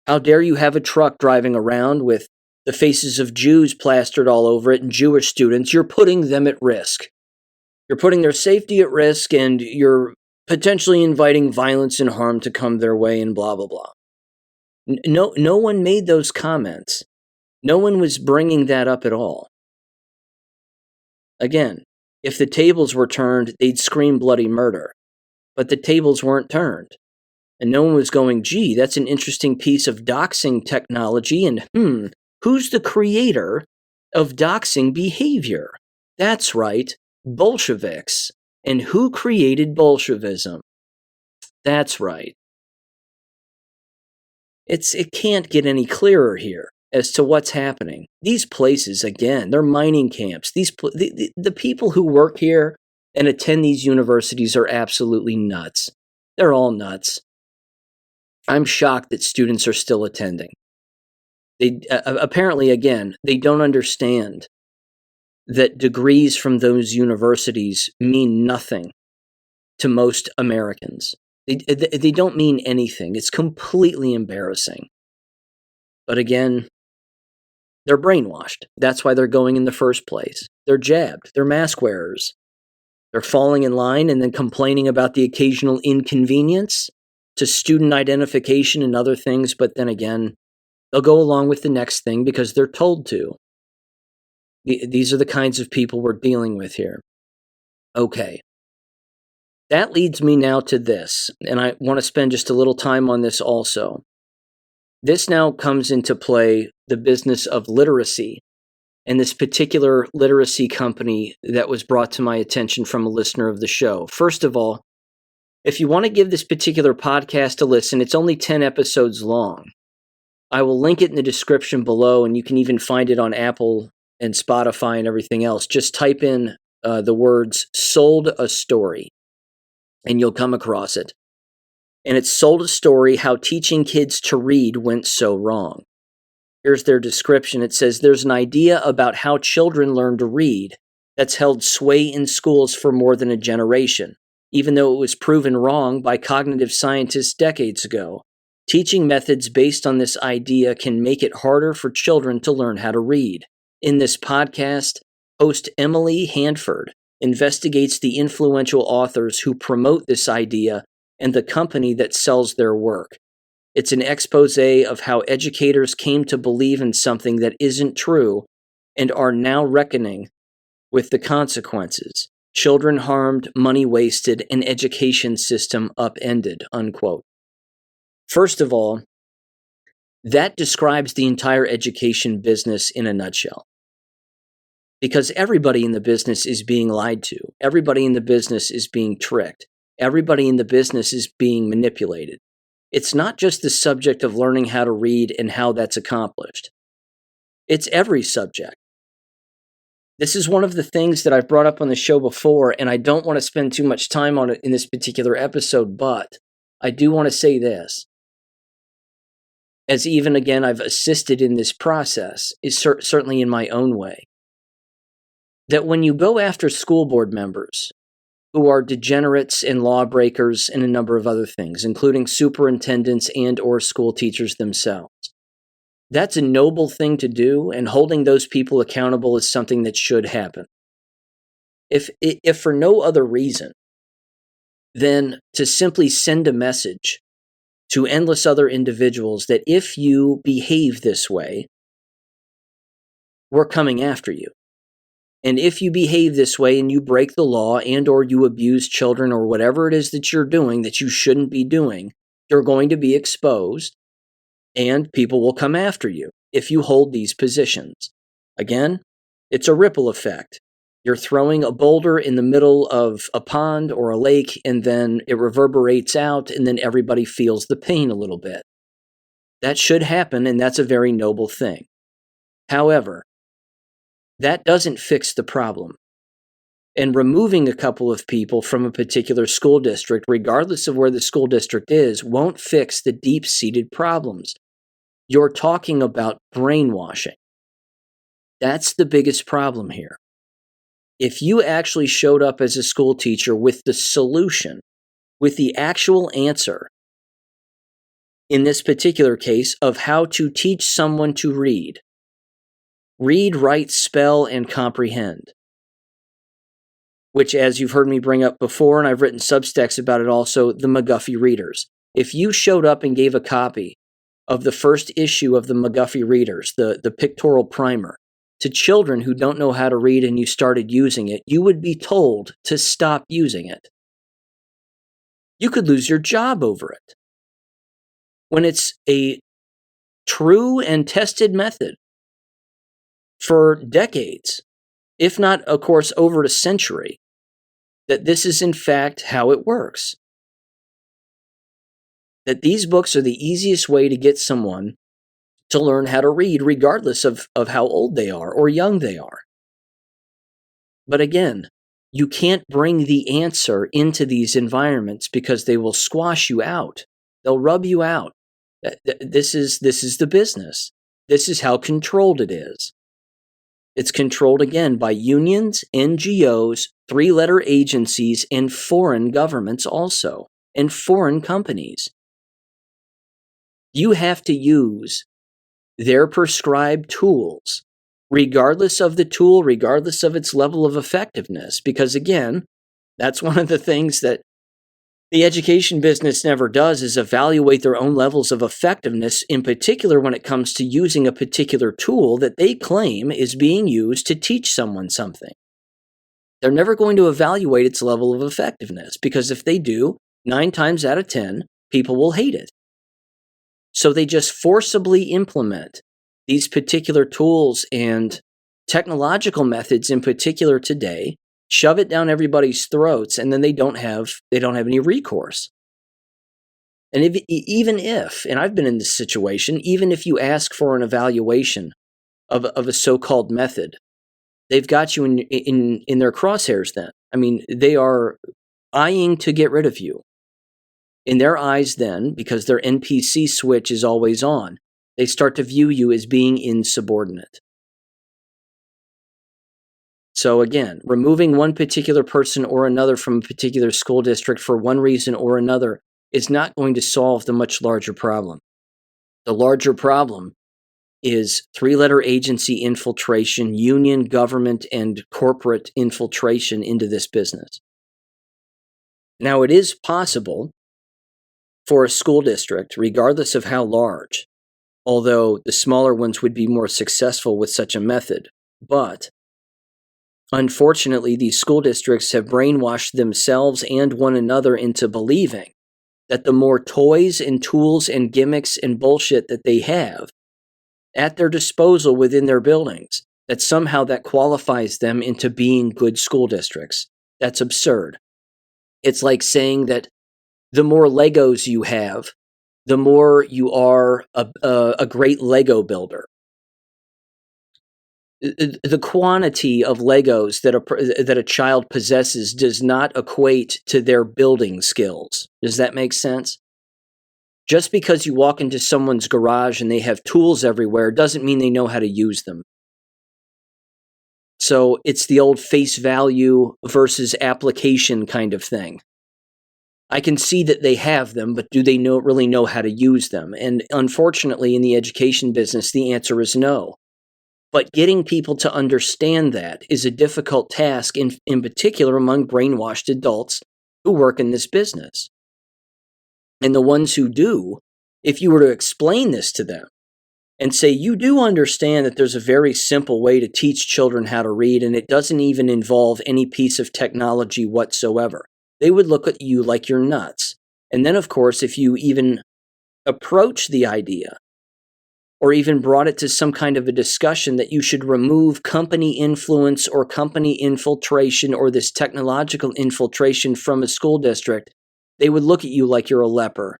How dare you have a truck driving around with the faces of Jews plastered all over it and Jewish students? You're putting them at risk. You're putting their safety at risk, and you're potentially inviting violence and harm to come their way, and blah, blah, blah. No one made those comments. No one was bringing that up at all. Again, if the tables were turned, they'd scream bloody murder. But the tables weren't turned. And no one was going, gee, that's an interesting piece of doxing technology, and who's the creator of doxing behavior? That's right, Bolsheviks. And who created Bolshevism? That's right. It can't get any clearer here as to what's happening. These places, again, they're mining camps. The people who work here and attend these universities are absolutely nuts. They're all nuts. I'm shocked that students are still attending. They apparently, again, they don't understand that degrees from those universities mean nothing to most Americans. They don't mean anything. It's completely embarrassing. But again, they're brainwashed. That's why they're going in the first place. They're jabbed. They're mask wearers. They're falling in line and then complaining about the occasional inconvenience to student identification and other things. But then again, they'll go along with the next thing because they're told to. These are the kinds of people we're dealing with here. Okay. That leads me now to this, and I want to spend just a little time on this also. This now comes into play the business of literacy, and this particular literacy company that was brought to my attention from a listener of the show. First of all, if you want to give this particular podcast a listen, it's only 10 episodes long. I will link it in the description below, and you can even find it on Apple and Spotify and everything else. Just type in the words "sold a story." and you'll come across it. And it sold a story how teaching kids to read went so wrong. Here's their description. It says, there's an idea about how children learn to read that's held sway in schools for more than a generation, even though it was proven wrong by cognitive scientists decades ago. Teaching methods based on this idea can make it harder for children to learn how to read. In this podcast, host Emily Hanford investigates the influential authors who promote this idea and the company that sells their work. It's an expose of how educators came to believe in something that isn't true and are now reckoning with the consequences. Children harmed, money wasted, an education system upended, unquote. First of all, that describes the entire education business in a nutshell. Because everybody in the business is being lied to. Everybody in the business is being tricked. Everybody in the business is being manipulated. It's not just the subject of learning how to read and how that's accomplished. It's every subject. This is one of the things that I've brought up on the show before, and I don't want to spend too much time on it in this particular episode, but I do want to say this. As even, again, I've assisted in this process, is certainly in my own way, that when you go after school board members who are degenerates and lawbreakers and a number of other things, including superintendents and or school teachers themselves, that's a noble thing to do, and holding those people accountable is something that should happen. If for no other reason than to simply send a message to endless other individuals that if you behave this way, we're coming after you. And if you behave this way and you break the law and or you abuse children or whatever it is that you're doing that you shouldn't be doing, you're going to be exposed and people will come after you if you hold these positions. Again, it's a ripple effect. You're throwing a boulder in the middle of a pond or a lake and then it reverberates out and then everybody feels the pain a little bit. That should happen and that's a very noble thing. However, that doesn't fix the problem. And removing a couple of people from a particular school district, regardless of where the school district is, won't fix the deep-seated problems. You're talking about brainwashing. That's the biggest problem here. If you actually showed up as a school teacher with the solution, with the actual answer, in this particular case, of how to teach someone to read, write, spell, and comprehend, which, as you've heard me bring up before, and I've written substecks about it also, the McGuffey Readers. If you showed up and gave a copy of the first issue of the McGuffey Readers, the pictorial primer, to children who don't know how to read and you started using it, you would be told to stop using it. You could lose your job over it. When it's a true and tested method for decades, if not, of course, over a century, that this is in fact how it works. That these books are the easiest way to get someone to learn how to read, regardless of how old they are or young they are. But again, you can't bring the answer into these environments because they will squash you out. They'll rub you out. This is the business. This is how controlled it is. It's controlled, again, by unions, NGOs, three-letter agencies, and foreign governments also, and foreign companies. You have to use their prescribed tools, regardless of the tool, regardless of its level of effectiveness, because, again, that's one of the things that the education business never does, is evaluate their own levels of effectiveness, in particular when it comes to using a particular tool that they claim is being used to teach someone something. They're never going to evaluate its level of effectiveness, because if they do, 9 times out of 10, people will hate it. So they just forcibly implement these particular tools and technological methods in particular today, shove it down everybody's throats, and then they don't have any recourse. And even if, and I've been in this situation, even if you ask for an evaluation of a so-called method, they've got you in their crosshairs then. I mean, they are eyeing to get rid of you. In their eyes then, because their NPC switch is always on, they start to view you as being insubordinate. So again, removing one particular person or another from a particular school district for one reason or another is not going to solve the much larger problem. The larger problem is three-letter agency infiltration, union, government, and corporate infiltration into this business. Now, it is possible for a school district, regardless of how large, although the smaller ones would be more successful with such a method, but unfortunately, these school districts have brainwashed themselves and one another into believing that the more toys and tools and gimmicks and bullshit that they have at their disposal within their buildings, that somehow that qualifies them into being good school districts. That's absurd. It's like saying that the more Legos you have, the more you are a great Lego builder. The quantity of Legos that a child possesses does not equate to their building skills. Does that make sense? Just because you walk into someone's garage and they have tools everywhere doesn't mean they know how to use them. So it's the old face value versus application kind of thing. I can see that they have them, but do they really know how to use them? And unfortunately, in the education business, the answer is no. But getting people to understand that is a difficult task, in particular among brainwashed adults who work in this business. And the ones who do, if you were to explain this to them and say, you do understand that there's a very simple way to teach children how to read, and it doesn't even involve any piece of technology whatsoever, they would look at you like you're nuts. And then, of course, if you even approach the idea or even brought it to some kind of a discussion that you should remove company influence or company infiltration or this technological infiltration from a school district, they would look at you like you're a leper,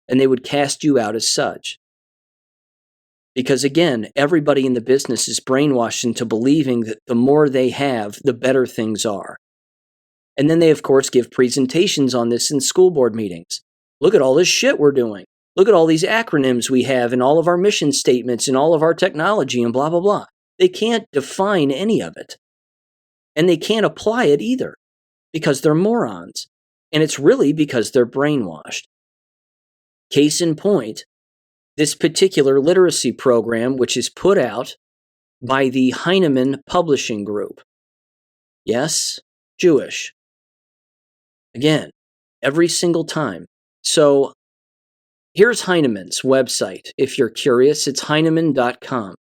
and they would cast you out as such. Because again, everybody in the business is brainwashed into believing that the more they have, the better things are. And then they, of course, give presentations on this in school board meetings. Look at all this shit we're doing. Look at all these acronyms we have and all of our mission statements and all of our technology and blah, blah, blah. They can't define any of it. And they can't apply it either because they're morons. And it's really because they're brainwashed. Case in point, this particular literacy program, which is put out by the Heinemann Publishing group. Yes, Jewish. Again, every single time. So here's Heinemann's website. If you're curious, it's heinemann.com.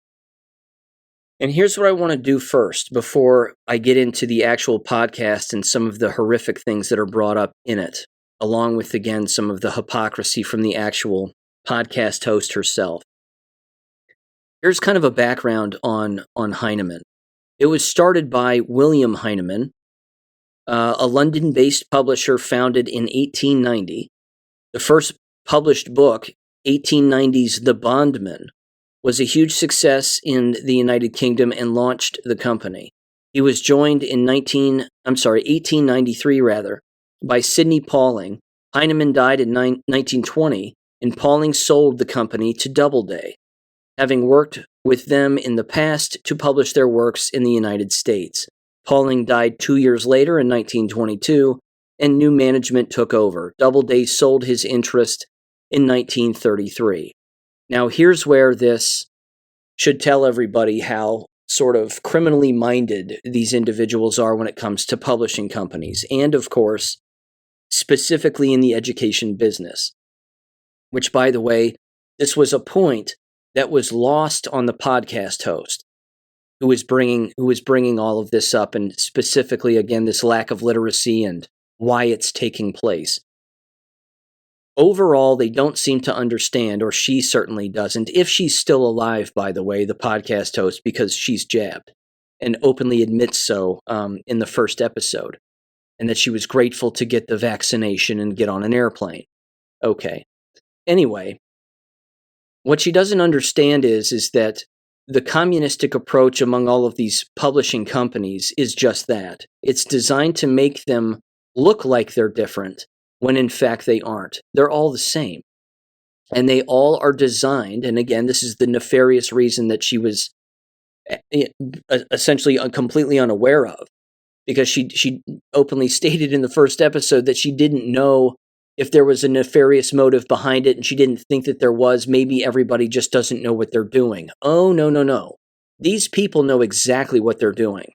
And here's what I want to do first before I get into the actual podcast and some of the horrific things that are brought up in it, along with, again, some of the hypocrisy from the actual podcast host herself. Here's kind of a background on Heinemann. It was started by William Heinemann, a London-based publisher founded in 1890. The first published book, 1890's The Bondman, was a huge success in the United Kingdom and launched the company. He was joined in 1893 by Sidney Pauling. Heinemann died in 1920, and Pauling sold the company to Doubleday, having worked with them in the past to publish their works in the United States. Pauling died 2 years later in 1922, and new management took over. Doubleday sold his interest in 1933. Now, here's where this should tell everybody how sort of criminally minded these individuals are when it comes to publishing companies, and, of course, specifically in the education business. Which, by the way, this was a point that was lost on the podcast host, who was bringing all of this up, and specifically, again, this lack of literacy and why it's taking place. Overall, they don't seem to understand, or she certainly doesn't, if she's still alive, by the way, the podcast host, because she's jabbed and openly admits so in the first episode, and that she was grateful to get the vaccination and get on an airplane. Okay. Anyway, what she doesn't understand is that the communistic approach among all of these publishing companies is just that. It's designed to make them look like they're different when in fact they aren't. They're all the same. And they all are designed, and again, this is the nefarious reason that she was essentially completely unaware of, because she openly stated in the first episode that she didn't know if there was a nefarious motive behind it, and she didn't think that there was. Maybe everybody just doesn't know what they're doing. Oh, no. These people know exactly what they're doing.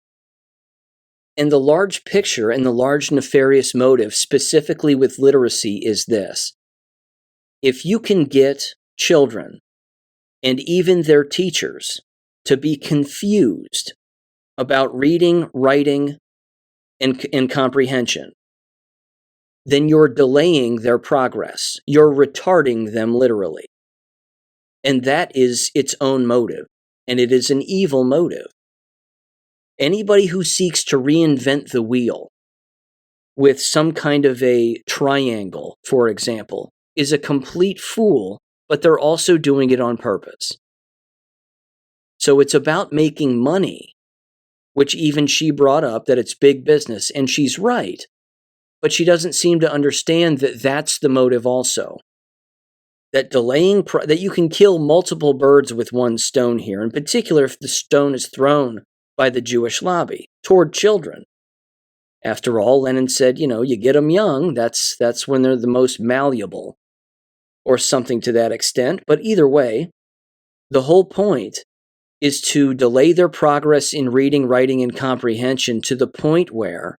And the large picture and the large nefarious motive, specifically with literacy, is this. If you can get children and even their teachers to be confused about reading, writing, and comprehension, then you're delaying their progress. You're retarding them literally. And that is its own motive. And it is an evil motive. Anybody who seeks to reinvent the wheel with some kind of a triangle, for example, is a complete fool, but they're also doing it on purpose. So it's about making money, which even she brought up that it's big business, and she's right. But she doesn't seem to understand that that's the motive also. That delaying, that you can kill multiple birds with one stone here, in particular if the stone is thrown by the Jewish lobby toward children. After all, Lenin said, you get them young, that's when they're the most malleable, or something to that extent. But either way, the whole point is to delay their progress in reading, writing, and comprehension to the point where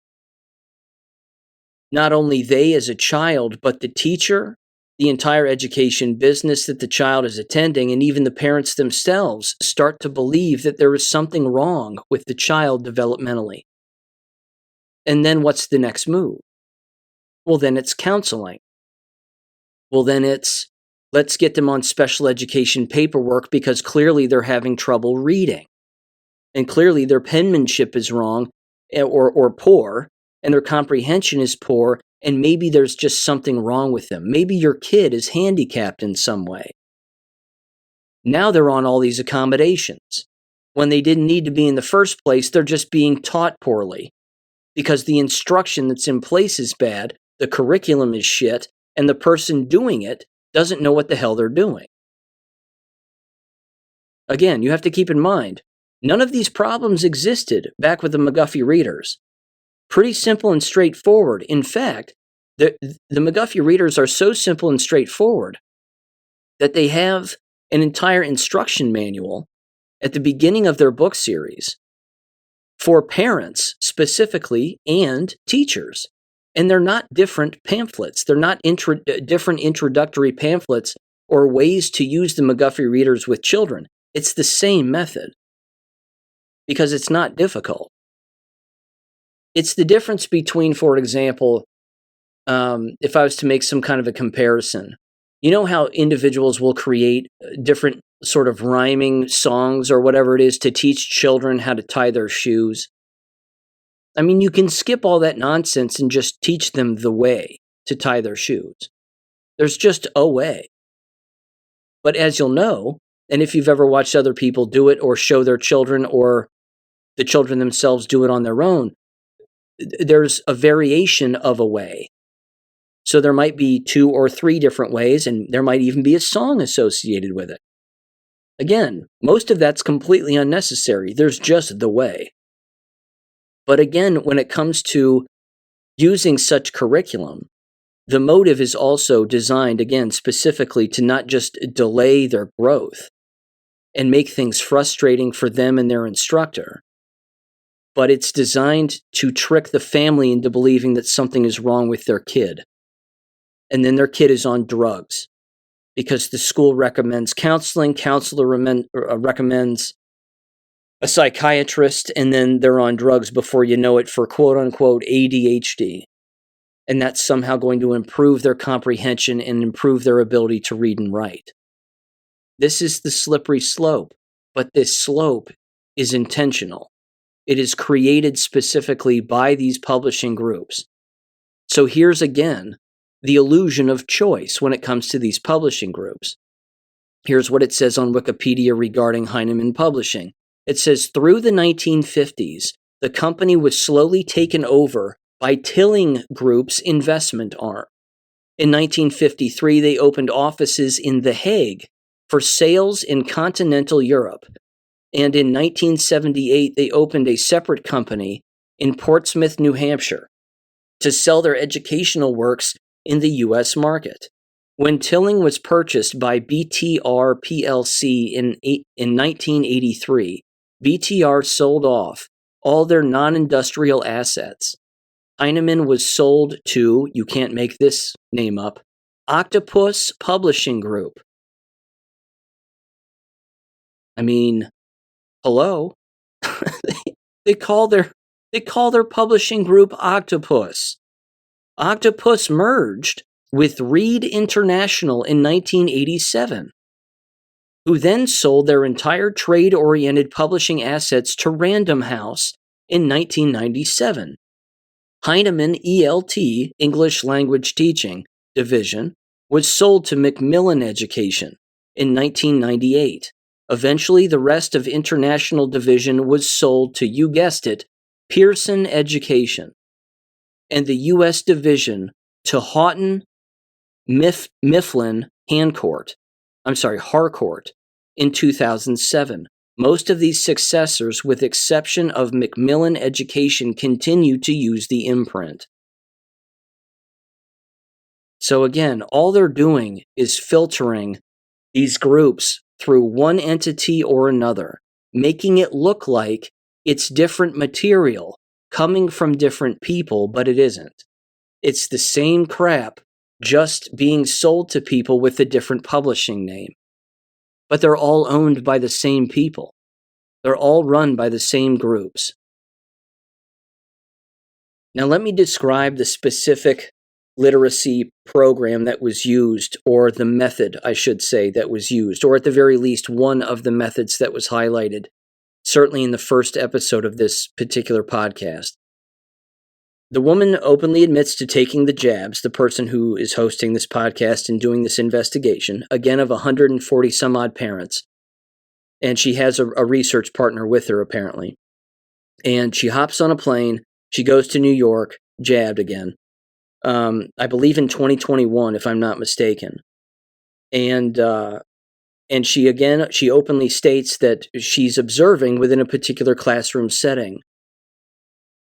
not only they as a child, but the teacher, the entire education business that the child is attending, and even the parents themselves start to believe that there is something wrong with the child developmentally. And then what's the next move? Well, then it's counseling. Well, then it's, let's get them on special education paperwork because clearly they're having trouble reading. And clearly their penmanship is wrong or poor, and their comprehension is poor, and maybe there's just something wrong with them. Maybe your kid is handicapped in some way. Now they're on all these accommodations. When they didn't need to be in the first place, they're just being taught poorly because the instruction that's in place is bad, the curriculum is shit, and the person doing it doesn't know what the hell they're doing. Again, you have to keep in mind, none of these problems existed back with the McGuffey readers. Pretty simple and straightforward. In fact, the McGuffey readers are so simple and straightforward that they have an entire instruction manual at the beginning of their book series for parents specifically and teachers. And they're not different pamphlets. They're not different introductory pamphlets or ways to use the McGuffey readers with children. It's the same method because it's not difficult. It's the difference between, for example, if I was to make some kind of a comparison, you know how individuals will create different sort of rhyming songs or whatever it is to teach children how to tie their shoes? I mean, you can skip all that nonsense and just teach them the way to tie their shoes. There's just a way. But as you'll know, and if you've ever watched other people do it or show their children or the children themselves do it on their own, there's a variation of a way. So there might be 2 or 3 different ways, and there might even be a song associated with it. Again, most of that's completely unnecessary. There's just the way. But again, when it comes to using such curriculum, the motive is also designed, again, specifically to not just delay their growth and make things frustrating for them and their instructor, but it's designed to trick the family into believing that something is wrong with their kid. And then their kid is on drugs because the school recommends counseling, counselor recommends a psychiatrist, and then they're on drugs before you know it for quote-unquote ADHD. And that's somehow going to improve their comprehension and improve their ability to read and write. This is the slippery slope, but this slope is intentional. It is created specifically by these publishing groups. So here's again the illusion of choice when it comes to these publishing groups. Here's what it says on Wikipedia regarding Heinemann Publishing. It says, through the 1950s, the company was slowly taken over by Tilling Group's investment arm. In 1953, they opened offices in The Hague for sales in continental Europe. And in 1978, they opened a separate company in Portsmouth, New Hampshire, to sell their educational works in the U.S. market. When Tilling was purchased by BTR PLC in 1983, BTR sold off all their non-industrial assets. Heinemann was sold to, you can't make this name up, Octopus Publishing Group. I mean, hello? they call their publishing group Octopus. Octopus merged with Reed International in 1987, who then sold their entire trade-oriented publishing assets to Random House in 1997. Heinemann ELT, English Language Teaching Division, was sold to Macmillan Education in 1998. Eventually, the rest of International Division was sold to, you guessed it, Pearson Education, and the U.S. Division to Houghton Mifflin Harcourt in 2007. Most of these successors, with exception of Macmillan Education, continue to use the imprint. So again, all they're doing is filtering these groups through one entity or another, making it look like it's different material coming from different people, but it isn't. It's the same crap, just being sold to people with a different publishing name. But they're all owned by the same people. They're all run by the same groups. Now let me describe the specific literacy program that was used, or the method, I should say, that was used, or at the very least, one of the methods that was highlighted, certainly in the first episode of this particular podcast. The woman openly admits to taking the jabs, the person who is hosting this podcast and doing this investigation, again of 140 some odd parents. And she has a research partner with her, apparently. And she hops on a plane, she goes to New York, jabbed again. I believe in 2021, if I'm not mistaken. And she openly states that she's observing within a particular classroom setting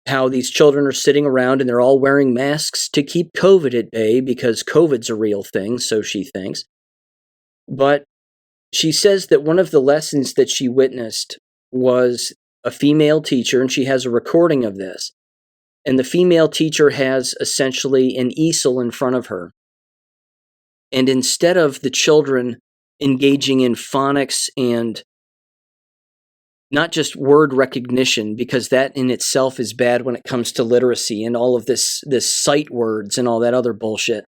how these children are sitting around and they're all wearing masks to keep COVID at bay, because COVID's a real thing, so she thinks. But she says that one of the lessons that she witnessed was a female teacher, and she has a recording of this. And the female teacher has essentially an easel in front of her. And instead of the children engaging in phonics and not just word recognition, because that in itself is bad when it comes to literacy and all of this sight words and all that other bullshit.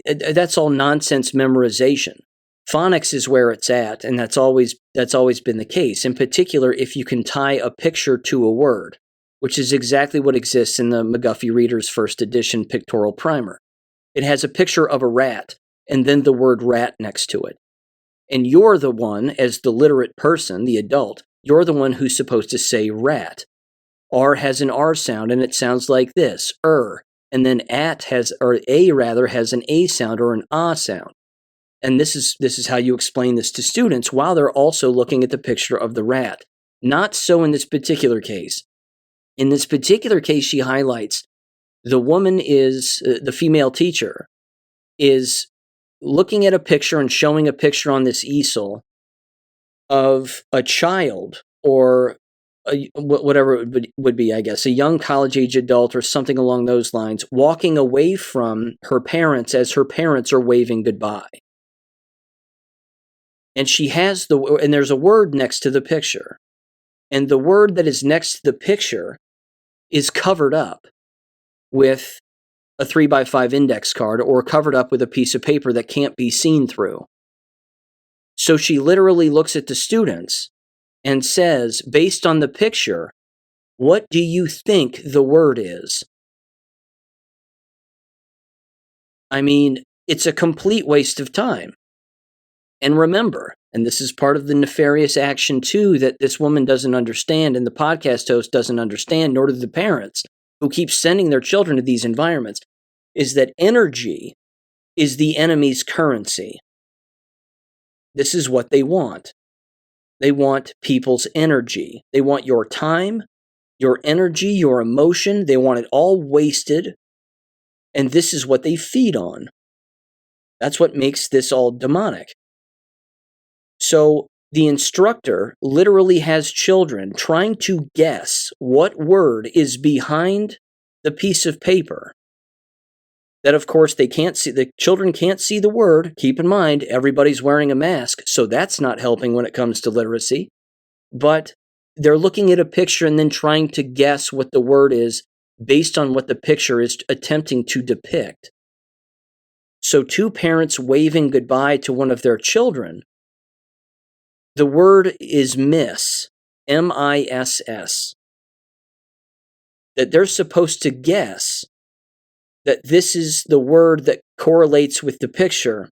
That's all nonsense memorization. Phonics is where it's at, and that's always been the case. In particular, if you can tie a picture to a word, which is exactly what exists in the McGuffey Reader's first edition pictorial primer. It has a picture of a rat, and then the word rat next to it. And you're the one, as the literate person, the adult, you're the one who's supposed to say rat. R has an R sound, and it sounds like this, and then a has an A sound or an ah sound. And this is how you explain this to students while they're also looking at the picture of the rat. Not so in this particular case. In this particular case, she highlights the woman the female teacher, is looking at a picture and showing a picture on this easel of a child or whatever it would be, I guess, a young college-age adult or something along those lines, walking away from her parents as her parents are waving goodbye. And she has and there's a word next to the picture. And the word that is next to the picture is covered up with a 3x5 index card or covered up with a piece of paper that can't be seen through. So she literally looks at the students and says, based on the picture, what do you think the word is? I mean, it's a complete waste of time. And remember, and this is part of the nefarious action too that this woman doesn't understand and the podcast host doesn't understand, nor do the parents, who keep sending their children to these environments, is that energy is the enemy's currency. This is what they want. They want people's energy. They want your time, your energy, your emotion. They want it all wasted. And this is what they feed on. That's what makes this all demonic. So the instructor literally has children trying to guess what word is behind the piece of paper. That, of course, they can't see. The children can't see the word. Keep in mind, everybody's wearing a mask, so that's not helping when it comes to literacy. But they're looking at a picture and then trying to guess what the word is based on what the picture is attempting to depict. So two parents waving goodbye to one of their children, the word is miss, M-I-S-S. That they're supposed to guess that this is the word that correlates with the picture.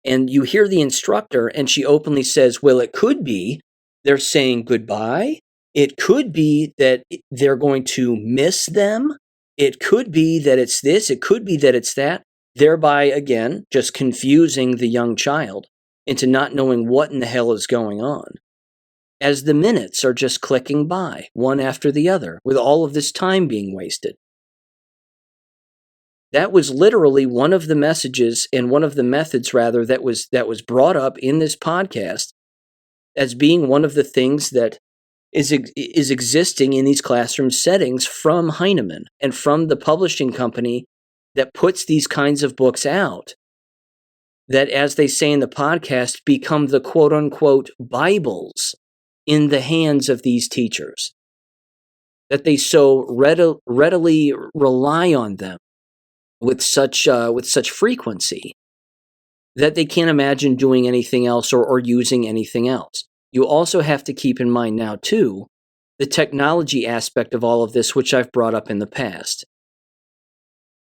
And you hear the instructor, and she openly says, well, it could be they're saying goodbye. It could be that they're going to miss them. It could be that it's this. It could be that it's that. Thereby, again, just confusing the young child into not knowing what in the hell is going on. As the minutes are just clicking by, one after the other, with all of this time being wasted. That was literally one of the messages and one of the methods, rather, that was brought up in this podcast as being one of the things that is existing in these classroom settings from Heinemann and from the publishing company that puts these kinds of books out, that, as they say in the podcast, become the quote-unquote Bibles in the hands of these teachers, that they so readily rely on them with such frequency that they can't imagine doing anything else or using anything else. You also have to keep in mind now, too, the technology aspect of all of this, which I've brought up in the past.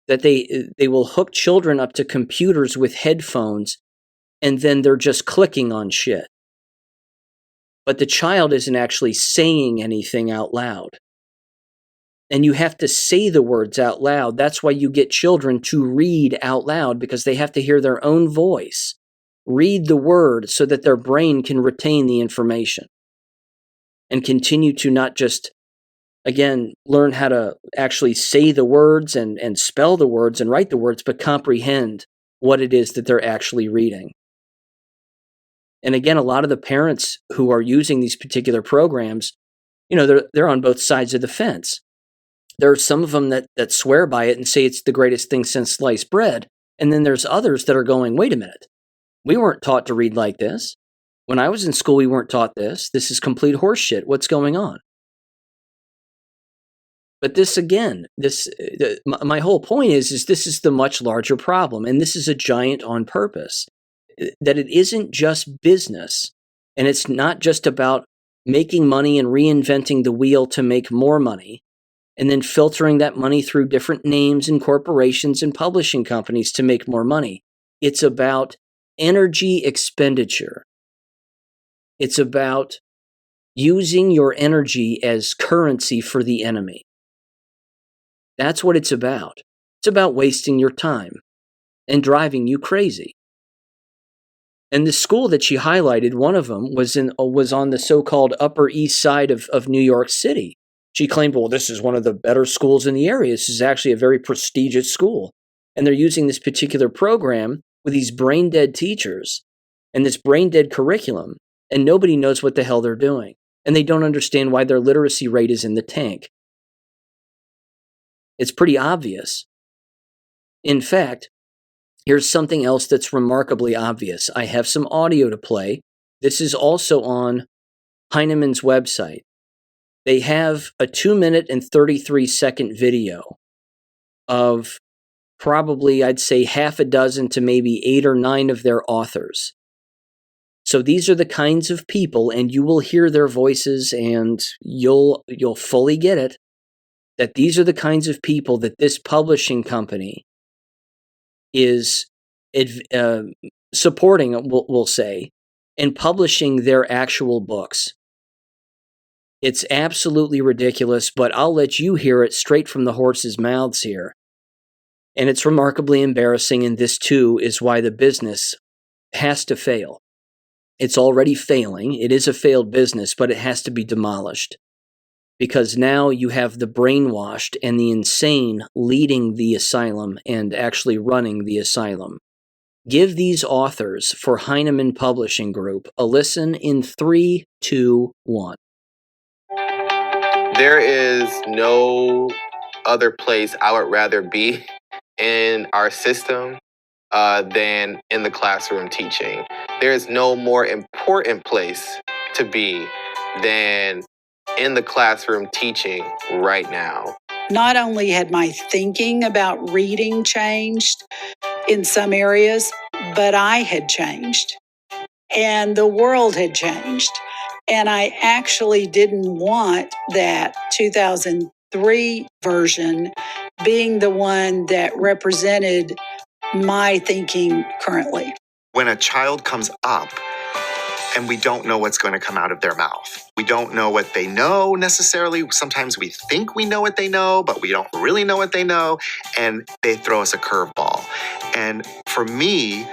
That they will hook children up to computers with headphones, and then they're just clicking on shit. But the child isn't actually saying anything out loud. And you have to say the words out loud. That's why you get children to read out loud, because they have to hear their own voice read the word so that their brain can retain the information and continue to not just, again, learn how to actually say the words and spell the words and write the words, but comprehend what it is that they're actually reading. And again, a lot of the parents who are using these particular programs, they're on both sides of the fence. There are some of them that swear by it and say it's the greatest thing since sliced bread. And then there's others that are going, wait a minute, we weren't taught to read like this. When I was in school, we weren't taught this. This is complete horseshit. What's going on? But this, again, my whole point is this is the much larger problem, and this is a giant on purpose. That it isn't just business, and it's not just about making money and reinventing the wheel to make more money, and then filtering that money through different names and corporations and publishing companies to make more money. It's about energy expenditure. It's about using your energy as currency for the enemy. That's what it's about. It's about wasting your time and driving you crazy. And the school that she highlighted, one of them was on the so-called Upper East Side of New York City. She claimed, well, this is one of the better schools in the area. This is actually a very prestigious school. And they're using this particular program with these brain-dead teachers and this brain-dead curriculum, and nobody knows what the hell they're doing. And they don't understand why their literacy rate is in the tank. It's pretty obvious. In fact, here's something else that's remarkably obvious. I have some audio to play. This is also on Heinemann's website. They have a 2-minute and 33-second video of probably, I'd say, half a dozen to maybe 8 or 9 of their authors. So these are the kinds of people, and you will hear their voices, and you'll fully get it, that these are the kinds of people that this publishing company is supporting, we'll say, and publishing their actual books. It's absolutely ridiculous, but I'll let you hear it straight from the horse's mouths here. And it's remarkably embarrassing, and this too is why the business has to fail. It's already failing. It is a failed business, but it has to be demolished. Because now you have the brainwashed and the insane leading the asylum and actually running the asylum. Give these authors for Heinemann Publishing Group a listen in 3, 2, 1. There is no other place I would rather be in our system than in the classroom teaching. There is no more important place to be than in the classroom teaching right now. Not only had my thinking about reading changed in some areas, but I had changed and the world had changed. And I actually didn't want that 2003 version being the one that represented my thinking currently. When a child comes up and we don't know what's going to come out of their mouth, we don't know what they know necessarily. Sometimes we think we know what they know, but we don't really know what they know, and they throw us a curveball. And for me,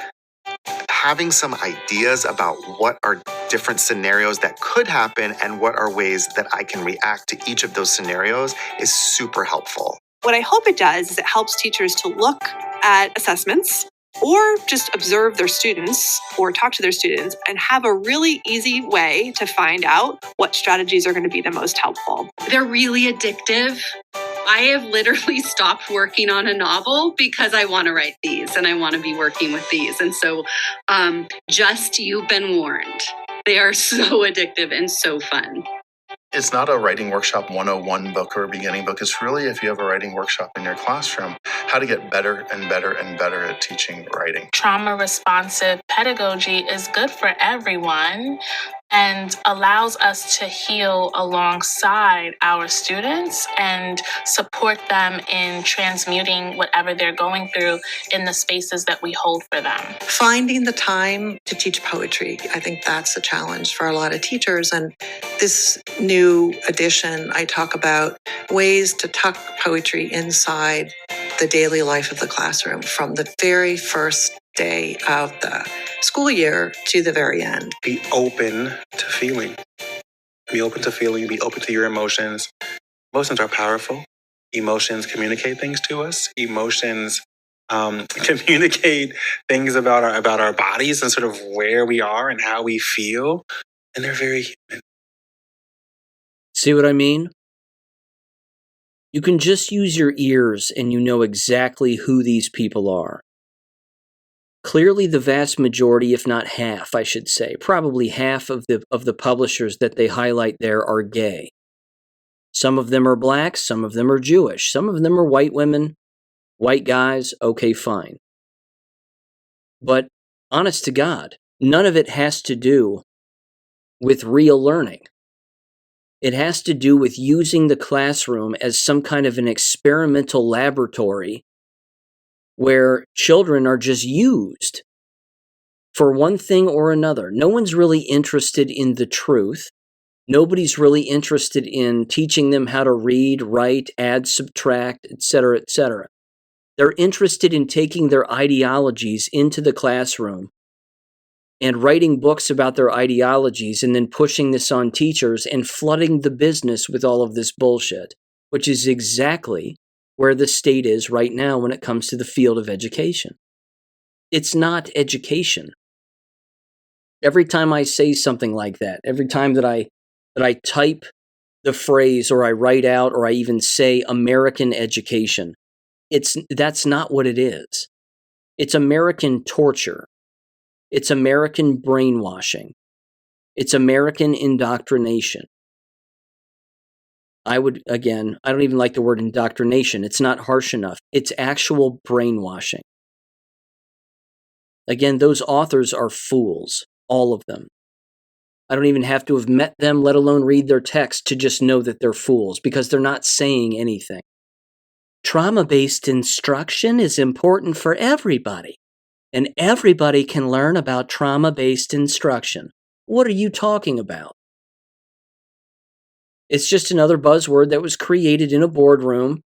having some ideas about what are different scenarios that could happen and what are ways that I can react to each of those scenarios is super helpful. What I hope it does is it helps teachers to look at assessments or just observe their students or talk to their students and have a really easy way to find out what strategies are going to be the most helpful. They're really addictive. I have literally stopped working on a novel because I want to write these and I want to be working with these. And so just you've been warned. They are so addictive and so fun. It's not a writing workshop 101 book or a beginning book. It's really, if you have a writing workshop in your classroom, how to get better and better and better at teaching writing. Trauma responsive pedagogy is good for everyone and allows us to heal alongside our students and support them in transmuting whatever they're going through in the spaces that we hold for them. Finding the time to teach poetry, I think that's a challenge for a lot of teachers. And this new edition, I talk about ways to tuck poetry inside the daily life of the classroom from the very first day of the school year to the very end. Be open to feeling. Be open to feeling, be open to your emotions. Emotions are powerful. Emotions communicate things to us. Emotions communicate things about our bodies and sort of where we are and how we feel. And they're very human. See what I mean? You can just use your ears and you know exactly who these people are. Clearly the vast majority, if not half, I should say, probably half of the publishers that they highlight there are gay. Some of them are black, some of them are Jewish, some of them are white women, white guys, okay, fine. But honest to God, none of it has to do with real learning. It has to do with using the classroom as some kind of an experimental laboratory where children are just used for one thing or another. No one's really interested in the truth. Nobody's really interested in teaching them how to read, write, add, subtract, etc., etc. They're interested in taking their ideologies into the classroom and writing books about their ideologies and then pushing this on teachers and flooding the business with all of this bullshit, which is exactly where the state is right now when it comes to the field of education. It's not education. Every time I say something like that, every time that I type the phrase or I write out or I even say American education, that's not what it is. It's American torture. It's American brainwashing. It's American indoctrination. I don't even like the word indoctrination. It's not harsh enough. It's actual brainwashing. Again, those authors are fools, all of them. I don't even have to have met them, let alone read their text, to just know that they're fools, because they're not saying anything. Trauma-based instruction is important for everybody, and everybody can learn about trauma-based instruction. What are you talking about? It's just another buzzword that was created in a boardroom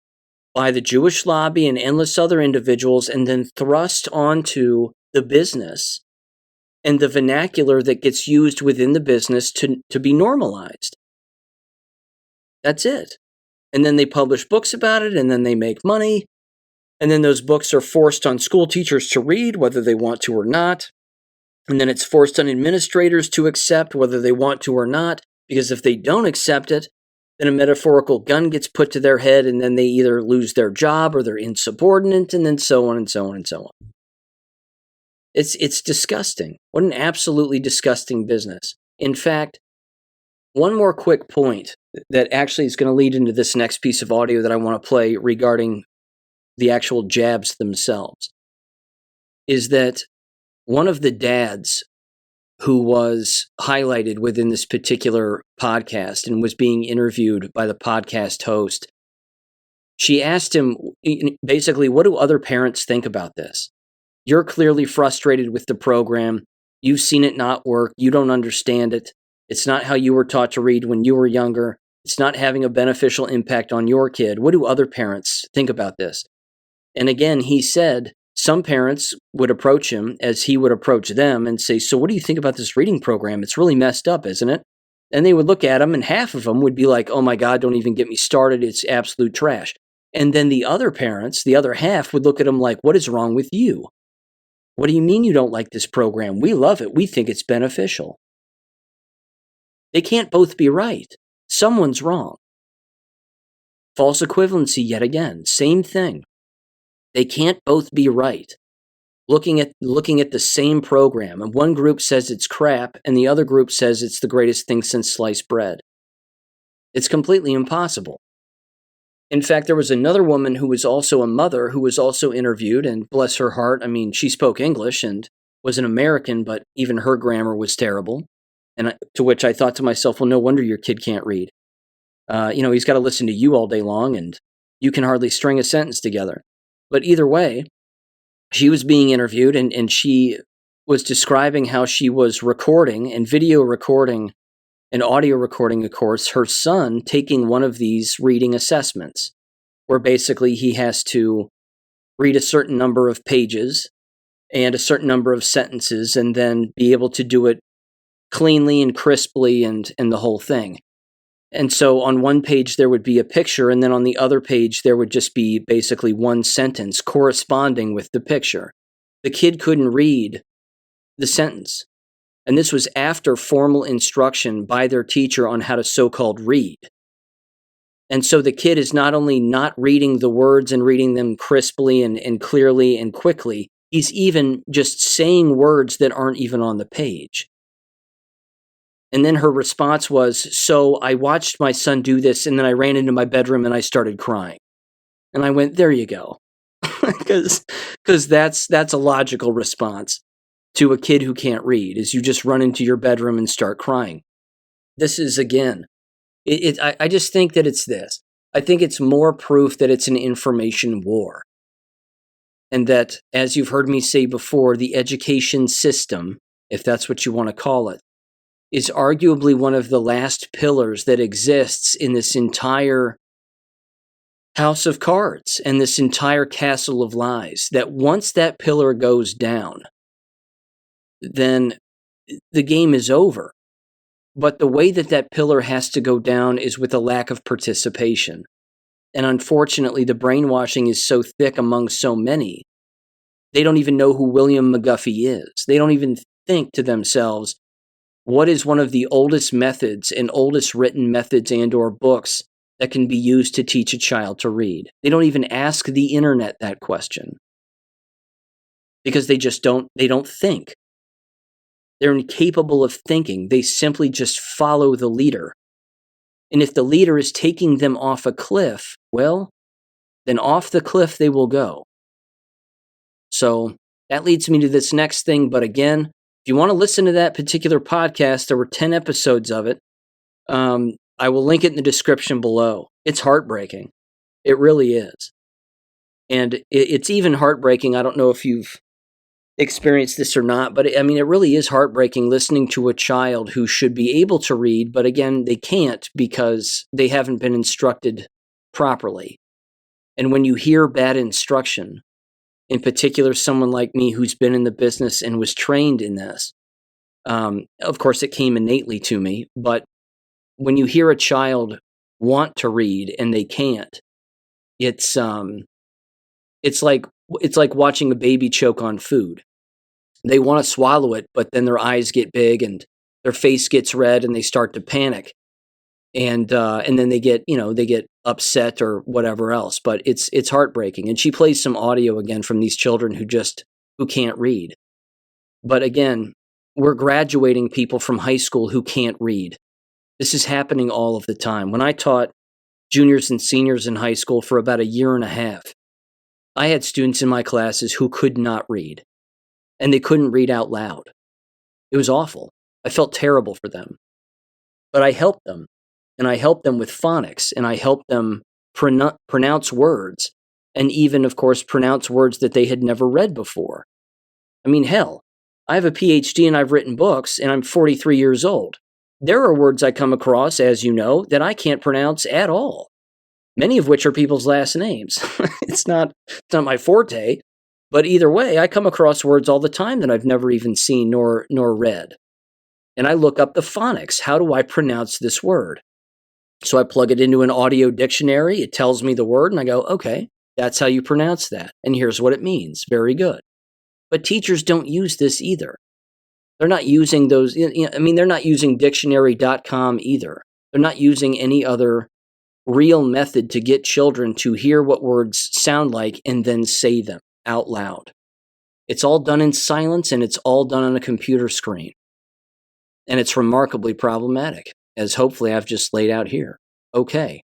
by the Jewish lobby and endless other individuals and then thrust onto the business and the vernacular that gets used within the business to be normalized. That's it. And then they publish books about it, and then they make money, and then those books are forced on school teachers to read, whether they want to or not, and then it's forced on administrators to accept, whether they want to or not, because if they don't accept it, then a metaphorical gun gets put to their head, and then they either lose their job or they're insubordinate, and then so on and so on and so on. It's disgusting. What an absolutely disgusting business. In fact, one more quick point that actually is going to lead into this next piece of audio that I want to play regarding the actual jabs themselves is that one of the dads who was highlighted within this particular podcast and was being interviewed by the podcast host, she asked him basically, what do other parents think about this? You're clearly frustrated with the program. You've seen it not work. You don't understand it. It's not how you were taught to read when you were younger. It's not having a beneficial impact on your kid. What do other parents think about this? And again, he said some parents would approach him as he would approach them and say, so what do you think about this reading program? It's really messed up, isn't it? And they would look at him and half of them would be like, oh my God, don't even get me started. It's absolute trash. And then the other parents, the other half would look at him like, what is wrong with you? What do you mean you don't like this program? We love it. We think it's beneficial. They can't both be right. Someone's wrong. False equivalency yet again. Same thing. They can't both be right. Looking at the same program, and one group says it's crap, and the other group says it's the greatest thing since sliced bread. It's completely impossible. In fact, there was another woman who was also a mother who was also interviewed, and bless her heart, I mean, she spoke English and was an American, but even her grammar was terrible. And to which I thought to myself, well, no wonder your kid can't read. He's got to listen to you all day long, and you can hardly string a sentence together. But either way, she was being interviewed, and she was describing how she was recording and video recording and audio recording, of course, her son taking one of these reading assessments, where basically he has to read a certain number of pages and a certain number of sentences and then be able to do it cleanly and crisply and the whole thing. And so on one page there would be a picture, and then on the other page there would just be basically one sentence corresponding with the picture. The kid couldn't read the sentence. And this was after formal instruction by their teacher on how to so-called read. And so the kid is not only not reading the words and reading them crisply and clearly and quickly, he's even just saying words that aren't even on the page. And then her response was, so I watched my son do this, and then I ran into my bedroom and I started crying. And I went, there you go. Because that's a logical response to a kid who can't read, is you just run into your bedroom and start crying. This is, again, I just think that it's this. I think it's more proof that it's an information war. And that, as you've heard me say before, the education system, if that's what you want to call it, is arguably one of the last pillars that exists in this entire house of cards and this entire castle of lies. That once that pillar goes down, then the game is over. But the way that pillar has to go down is with a lack of participation. And unfortunately, the brainwashing is so thick among so many, they don't even know who William McGuffey is. They don't even think to themselves, what is one of the oldest methods and oldest written methods and or books that can be used to teach a child to read? They don't even ask the internet that question. Because they don't think. They're incapable of thinking. They simply just follow the leader. And if the leader is taking them off a cliff, well, then off the cliff they will go. So that leads me to this next thing. But again, if you want to listen to that particular podcast, there were 10 episodes of it. I will link it in the description below. It's heartbreaking. It really is. And it's even heartbreaking. I don't know if you've experienced this or not, but I mean, it really is heartbreaking listening to a child who should be able to read, but again, they can't because they haven't been instructed properly. And when you hear bad instruction, in particular, someone like me who's been in the business and was trained in this, of course, it came innately to me, but when you hear a child want to read and they can't, it's like watching a baby choke on food. They want to swallow it, but then their eyes get big and their face gets red and they start to panic. And then they get upset or whatever else. But it's heartbreaking. And she plays some audio again from these children who can't read. But again, we're graduating people from high school who can't read. This is happening all of the time. When I taught juniors and seniors in high school for about a year and a half, I had students in my classes who could not read, and they couldn't read out loud. It was awful. I felt terrible for them. But I helped them, and I helped them with phonics, and I helped them pronounce words, and even, of course, pronounce words that they had never read before. I mean, hell, I have a PhD and I've written books, and I'm 43 years old. There are words I come across, as you know, that I can't pronounce at all, many of which are people's last names. It's not my forte, but either way, I come across words all the time that I've never even seen nor read. And I look up the phonics. How do I pronounce this word? So I plug it into an audio dictionary. It tells me the word, and I go, okay, that's how you pronounce that. And here's what it means. Very good. But teachers don't use this either. They're not using those, they're not using dictionary.com either. They're not using any other real method to get children to hear what words sound like and then say them out loud. It's all done in silence, and it's all done on a computer screen. And it's remarkably problematic, as hopefully I've just laid out here. Okay,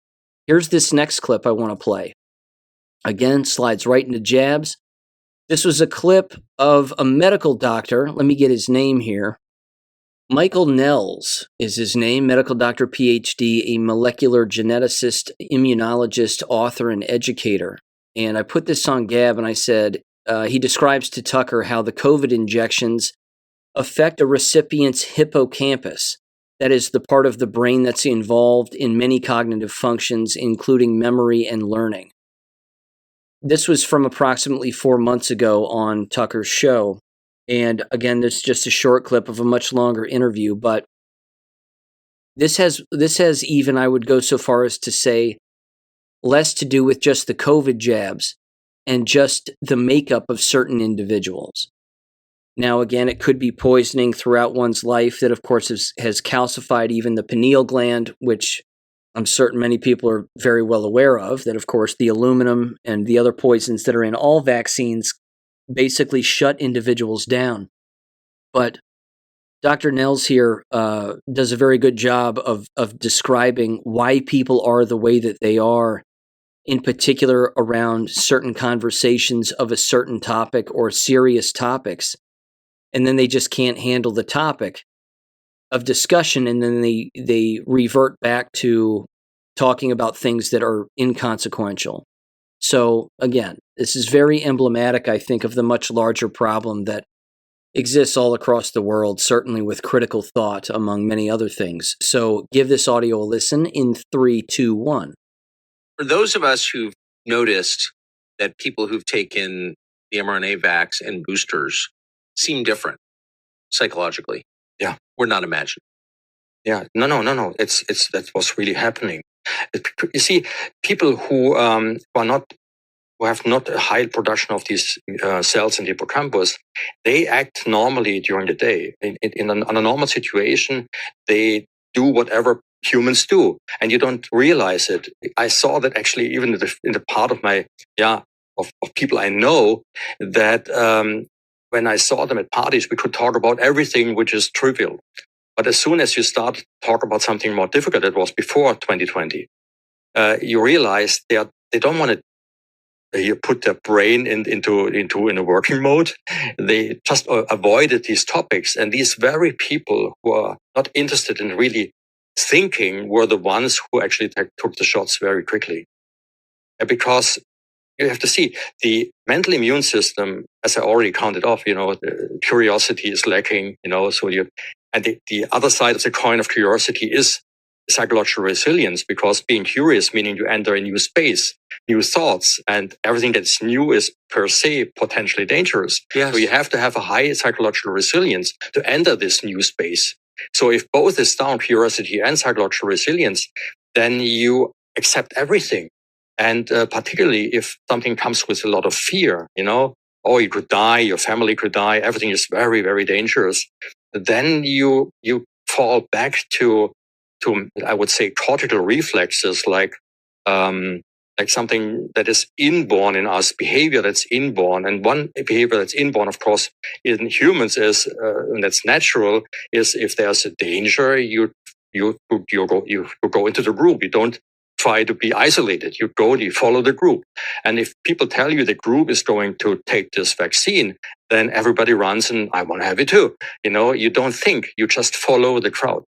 here's this next clip I want to play. Again, slides right into jabs. This was a clip of a medical doctor. Let me get his name here. Michael Nels is his name, medical doctor, PhD, a molecular geneticist, immunologist, author, and educator. And I put this on Gab, and I said, he describes to Tucker how the COVID injections affect a recipient's hippocampus. That is the part of the brain that's involved in many cognitive functions, including memory and learning. This was from approximately 4 months ago on Tucker's show. And again, this is just a short clip of a much longer interview, but this has even, I would go so far as to say, less to do with just the COVID jabs and just the makeup of certain individuals. Now, again, it could be poisoning throughout one's life that, of course, has calcified even the pineal gland, which I'm certain many people are very well aware of, that, of course, the aluminum and the other poisons that are in all vaccines basically shut individuals down. But Dr. Nels here does a very good job of describing why people are the way that they are, in particular around certain conversations of a certain topic or serious topics. And then they just can't handle the topic of discussion, and then they revert back to talking about things that are inconsequential. So again, this is very emblematic, I think, of the much larger problem that exists all across the world, certainly with critical thought, among many other things. So give this audio a listen in 3, 2, 1. For those of us who've noticed that people who've taken the mRNA vax and boosters seem different psychologically. Yeah. We're not imagining. Yeah. No. It's that's what's really happening. You see, people who have not a high production of these cells in the hippocampus, they act normally during the day. In a normal situation, they do whatever humans do, and you don't realize it. I saw that actually even in the part of my of people I know that when I saw them at parties, we could talk about everything which is trivial. But as soon as you start to talk about something more difficult, it was before 2020, you realize they don't want to put their brain into a working mode. They just avoided these topics. And these very people who are not interested in really thinking were the ones who actually took the shots very quickly. Because You have to see the mental immune system, as I already counted off, the curiosity is lacking, and the other side of the coin of curiosity is psychological resilience, because being curious, meaning you enter a new space, new thoughts, and everything that's new is per se potentially dangerous. Yes. So you have to have a high psychological resilience to enter this new space. So if both is down, curiosity and psychological resilience, then you accept everything. And particularly if something comes with a lot of fear, oh, you could die, your family could die, everything is very, very dangerous, then you fall back to I would say cortical reflexes, like something that is inborn in us, behavior that's inborn. And one behavior that's inborn, of course, in humans is, and that's natural, is if there's a danger, you go into the group. You don't try to be isolated. You follow the group. And if people tell you the group is going to take this vaccine, then everybody runs and I want to have it too. You don't think, you just follow the crowd.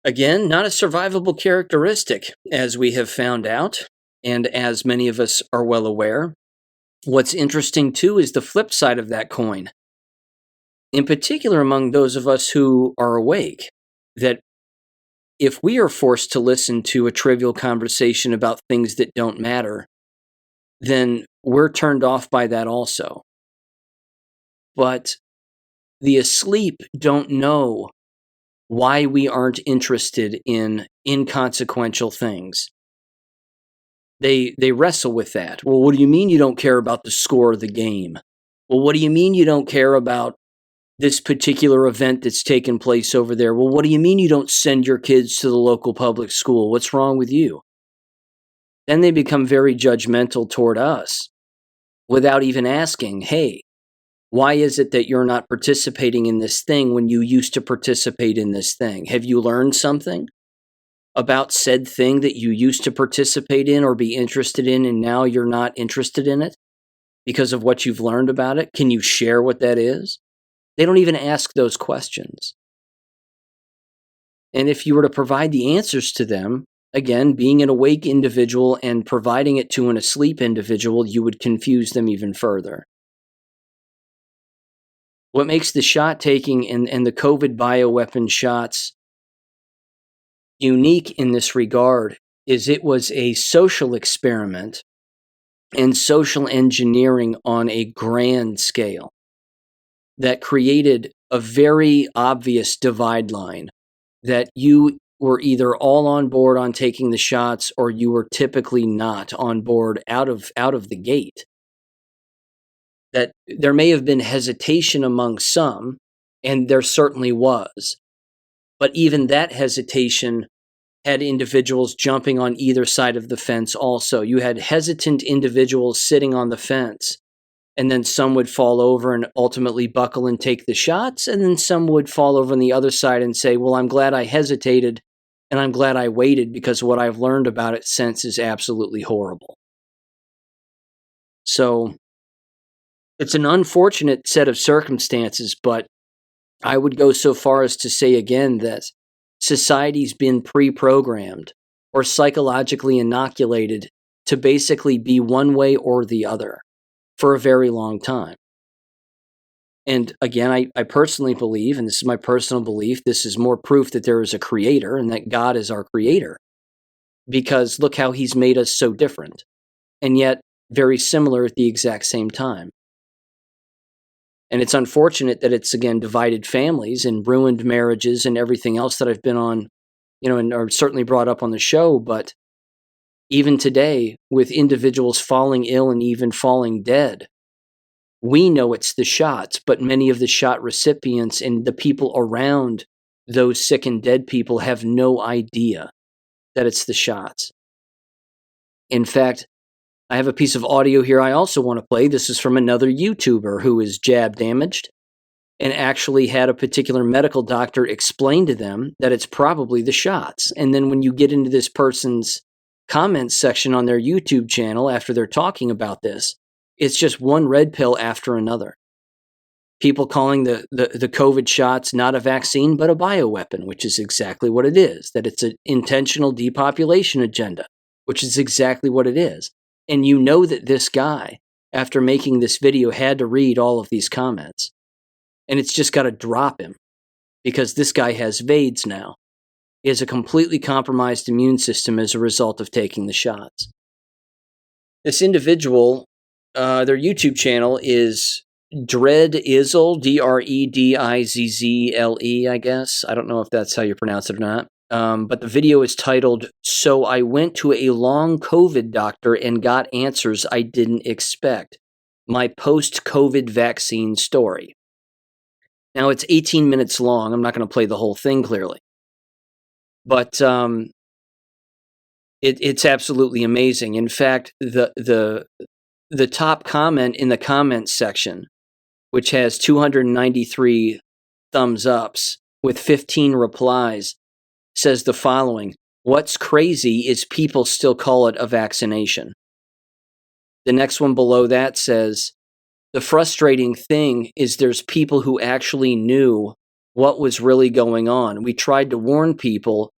Again, not a survivable characteristic, as we have found out, and as many of us are well aware. What's interesting, too, is the flip side of that coin. In particular, among those of us who are awake, that if we are forced to listen to a trivial conversation about things that don't matter, then we're turned off by that also. But the asleep don't know why we aren't interested in inconsequential things. They wrestle with that. Well, what do you mean you don't care about the score of the game? Well, what do you mean you don't care about this particular event that's taken place over there? Well, what do you mean you don't send your kids to the local public school? What's wrong with you? Then they become very judgmental toward us without even asking, hey, why is it that you're not participating in this thing when you used to participate in this thing? Have you learned something about said thing that you used to participate in or be interested in, and now you're not interested in it because of what you've learned about it? Can you share what that is? They don't even ask those questions. And if you were to provide the answers to them, again, being an awake individual and providing it to an asleep individual, you would confuse them even further. What makes the shot taking and the COVID bioweapon shots unique in this regard is it was a social experiment and social engineering on a grand scale that created a very obvious divide line, that you were either all on board on taking the shots or you were typically not on board out of the gate. That there may have been hesitation among some, and there certainly was. But even that hesitation had individuals jumping on either side of the fence also. You had hesitant individuals sitting on the fence, and then some would fall over and ultimately buckle and take the shots, and then some would fall over on the other side and say, well, I'm glad I hesitated, and I'm glad I waited because what I've learned about it since is absolutely horrible. So it's an unfortunate set of circumstances, but I would go so far as to say again that society's been pre-programmed or psychologically inoculated to basically be one way or the other for a very long time. And again, I personally believe, and this is my personal belief, this is more proof that there is a creator and that God is our creator. Because look how he's made us so different, and yet very similar at the exact same time. And it's unfortunate that it's, again, divided families and ruined marriages and everything else that I've been on, and are certainly brought up on the show. But even today, with individuals falling ill and even falling dead, we know it's the shots, but many of the shot recipients and the people around those sick and dead people have no idea that it's the shots. In fact, I have a piece of audio here I also want to play. This is from another YouTuber who is jab damaged and actually had a particular medical doctor explain to them that it's probably the shots. And then when you get into this person's comments section on their YouTube channel after they're talking about this, it's just one red pill after another. People calling the COVID shots not a vaccine but a bioweapon, which is exactly what it is, that it's an intentional depopulation agenda, which is exactly what it is. And you know that this guy, after making this video, had to read all of these comments. And it's just got to drop him because this guy has VAIDS now. He has a completely compromised immune system as a result of taking the shots. This individual, their YouTube channel is Dredizzle, Dredizzle, I guess. I don't know if that's how you pronounce it or not. But the video is titled, "So I went to a long COVID doctor and got answers I didn't expect. My post-COVID vaccine story." Now, it's 18 minutes long. I'm not going to play the whole thing clearly. But it's absolutely amazing. In fact, the top comment in the comments section, which has 293 thumbs ups with 15 replies, says the following: "What's crazy is people still call it a vaccination." The next one below that says, "The frustrating thing is there's people who actually knew what was really going on. We tried to warn people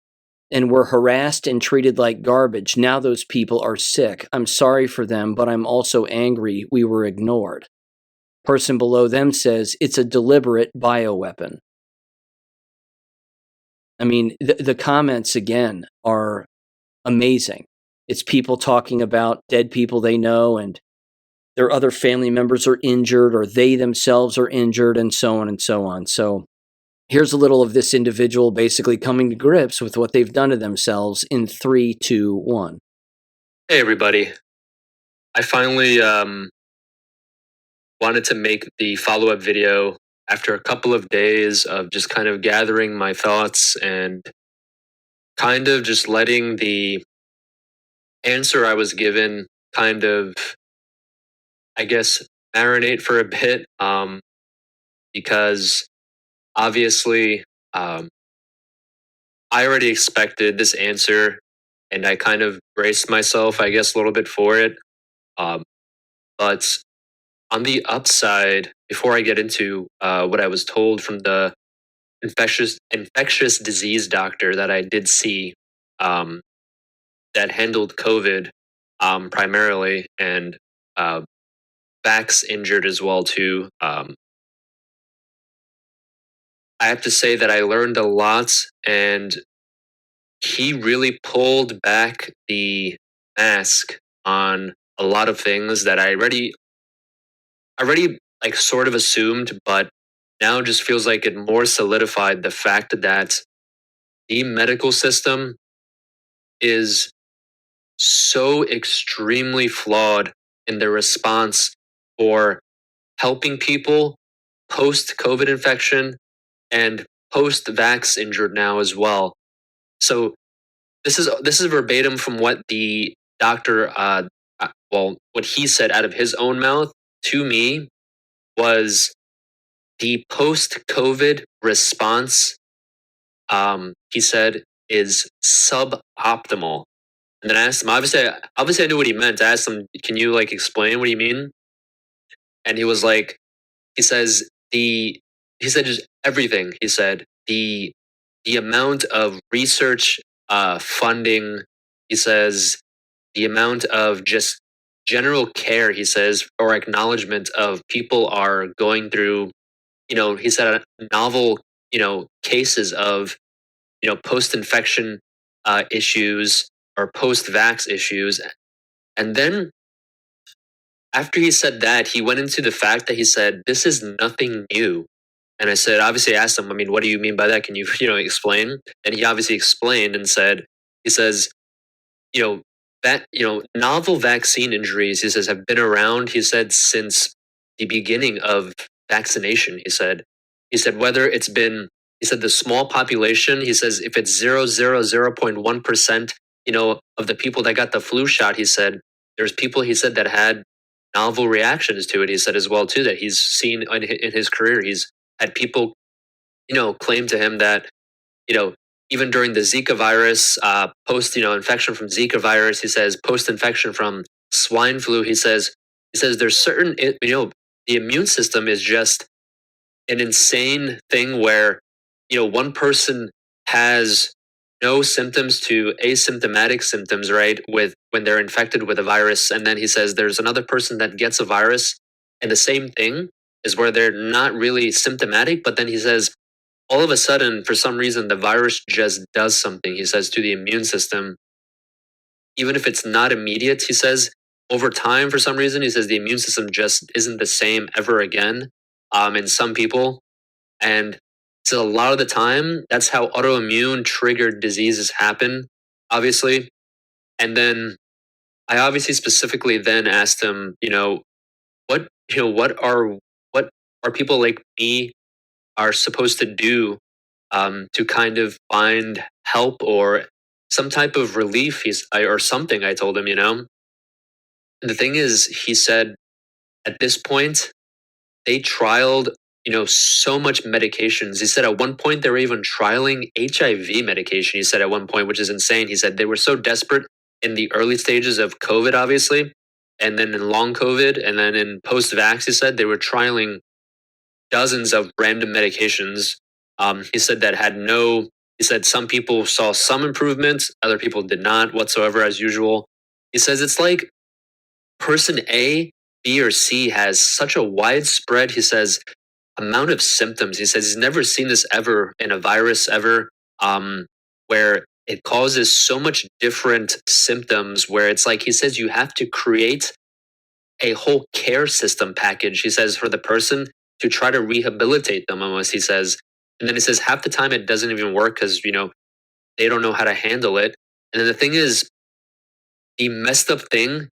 and were harassed and treated like garbage. Now those people are sick. I'm sorry for them, but I'm also angry we were ignored." Person below them says, "It's a deliberate bioweapon." I mean, the comments, again, are amazing. It's people talking about dead people they know and their other family members are injured or they themselves are injured and so on and so on. So here's a little of this individual basically coming to grips with what they've done to themselves in 3, 2, 1. Hey, everybody. I finally wanted to make the follow-up video after a couple of days of just kind of gathering my thoughts and kind of just letting the answer I was given kind of, I guess, marinate for a bit, because obviously I already expected this answer and I kind of braced myself, I guess, a little bit for it. But on the upside, before I get into what I was told from the infectious disease doctor that I did see, that handled COVID primarily, and vax injured as well too. I have to say that I learned a lot, and he really pulled back the mask on a lot of things that I already like sort of assumed, but now just feels like it more solidified the fact that the medical system is so extremely flawed in their response for helping people post-COVID infection and post-vax injured now as well. So this is verbatim from what the doctor, what he said out of his own mouth to me was the post-COVID response, he said, is suboptimal. And then I asked him, obviously I knew what he meant. I asked him, can you like explain what do you mean? And he was like, he said just everything. He said the amount of research funding, he says the amount of just general care, he says, or acknowledgement of people are going through, he said novel, cases of, post-infection issues or post-vax issues. And then after he said that, he went into the fact that he said, this is nothing new. And I said, obviously I asked him, I mean, what do you mean by that? Can you, explain? And he obviously explained and said, he says, novel vaccine injuries, he says, have been around, he said, since the beginning of vaccination. He said, whether it's been, he said, the small population, he says, if it's 0.1%, of the people that got the flu shot, he said, there's people, he said, that had novel reactions to it. He said as well, too, that he's seen in his career, he's had people, claim to him that, even during the Zika virus, post, infection from Zika virus, he says, post-infection from swine flu, he says there's certain, the immune system is just an insane thing where, one person has no symptoms to asymptomatic symptoms, right? With when they're infected with a virus. And then he says there's another person that gets a virus and the same thing is where they're not really symptomatic. But then he says, all of a sudden, for some reason, the virus just does something, he says, to the immune system. Even if it's not immediate, he says, over time, for some reason, he says the immune system just isn't the same ever again in some people. And so a lot of the time, that's how autoimmune triggered diseases happen, obviously. And then I obviously specifically then asked him, what are people like me are supposed to do to kind of find help or some type of relief or something, I told him, And the thing is, he said, at this point, they trialed, so much medications. He said at one point they were even trialing HIV medication. He said at one point, which is insane. He said they were so desperate in the early stages of COVID, obviously, and then in long COVID, and then in post-vax, he said they were trialing dozens of random medications. He said he said some people saw some improvements, other people did not whatsoever, as usual. He says it's like person A, B, or C has such a widespread, he says, amount of symptoms. He says he's never seen this ever in a virus ever, where it causes so much different symptoms, where it's like, he says you have to create a whole care system package, he says, for the person to try to rehabilitate them almost, he says. And then he says half the time it doesn't even work because, they don't know how to handle it. And then the thing is, the messed up thing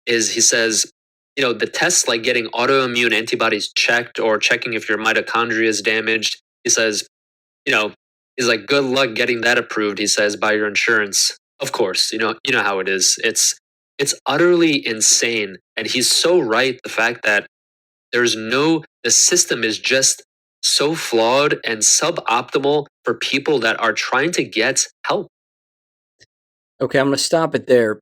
is, he says, the tests like getting autoimmune antibodies checked or checking if your mitochondria is damaged, he says, he's like, good luck getting that approved, he says, by your insurance. Of course, you know how it is. It's utterly insane. And he's so right. The fact that the system is just so flawed and suboptimal for people that are trying to get help. Okay, I'm going to stop it there.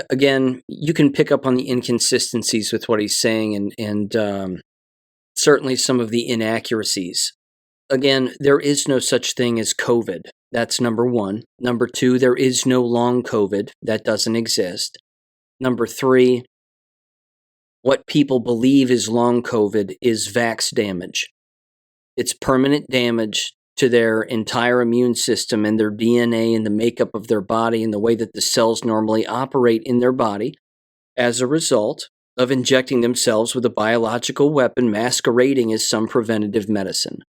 Again, you can pick up on the inconsistencies with what he's saying and certainly some of the inaccuracies. Again, there is no such thing as COVID. That's number one. Number two, there is no long COVID. That doesn't exist. Number three, what people believe is long COVID is vax damage. It's permanent damage to their entire immune system and their DNA and the makeup of their body and the way that the cells normally operate in their body as a result of injecting themselves with a biological weapon masquerading as some preventative medicine.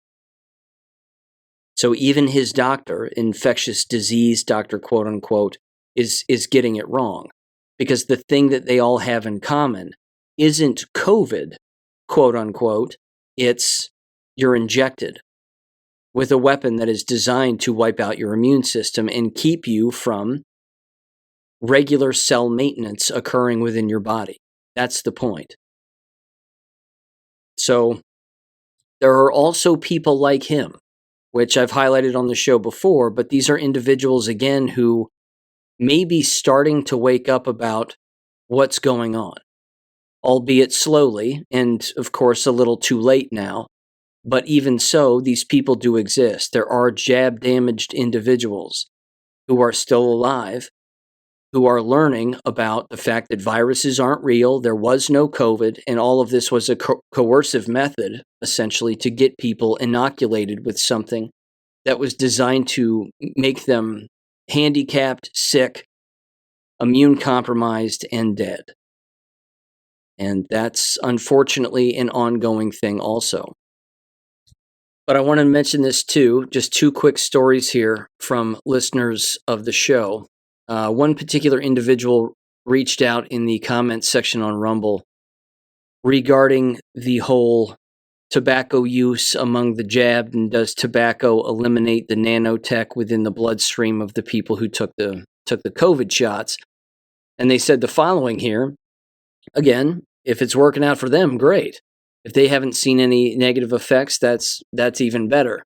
So even his doctor, infectious disease doctor, quote unquote, is getting it wrong, because the thing that they all have in common isn't COVID, quote unquote, it's you're injected with a weapon that is designed to wipe out your immune system and keep you from regular cell maintenance occurring within your body. That's the point. So there are also people like him, which I've highlighted on the show before, but these are individuals, again, who may be starting to wake up about what's going on, albeit slowly, and of course a little too late now. But even so, these people do exist. There are jab-damaged individuals who are still alive, who are learning about the fact that viruses aren't real, there was no COVID, and all of this was a coercive method, essentially, to get people inoculated with something that was designed to make them handicapped, sick, immune-compromised, and dead. And that's unfortunately an ongoing thing also. But I want to mention this too, just two quick stories here from listeners of the show. One particular individual reached out in the comments section on Rumble regarding the whole tobacco use among the jabbed, and does tobacco eliminate the nanotech within the bloodstream of the people who took the COVID shots. And they said the following here. Again, if it's working out for them, great. If they haven't seen any negative effects, that's even better.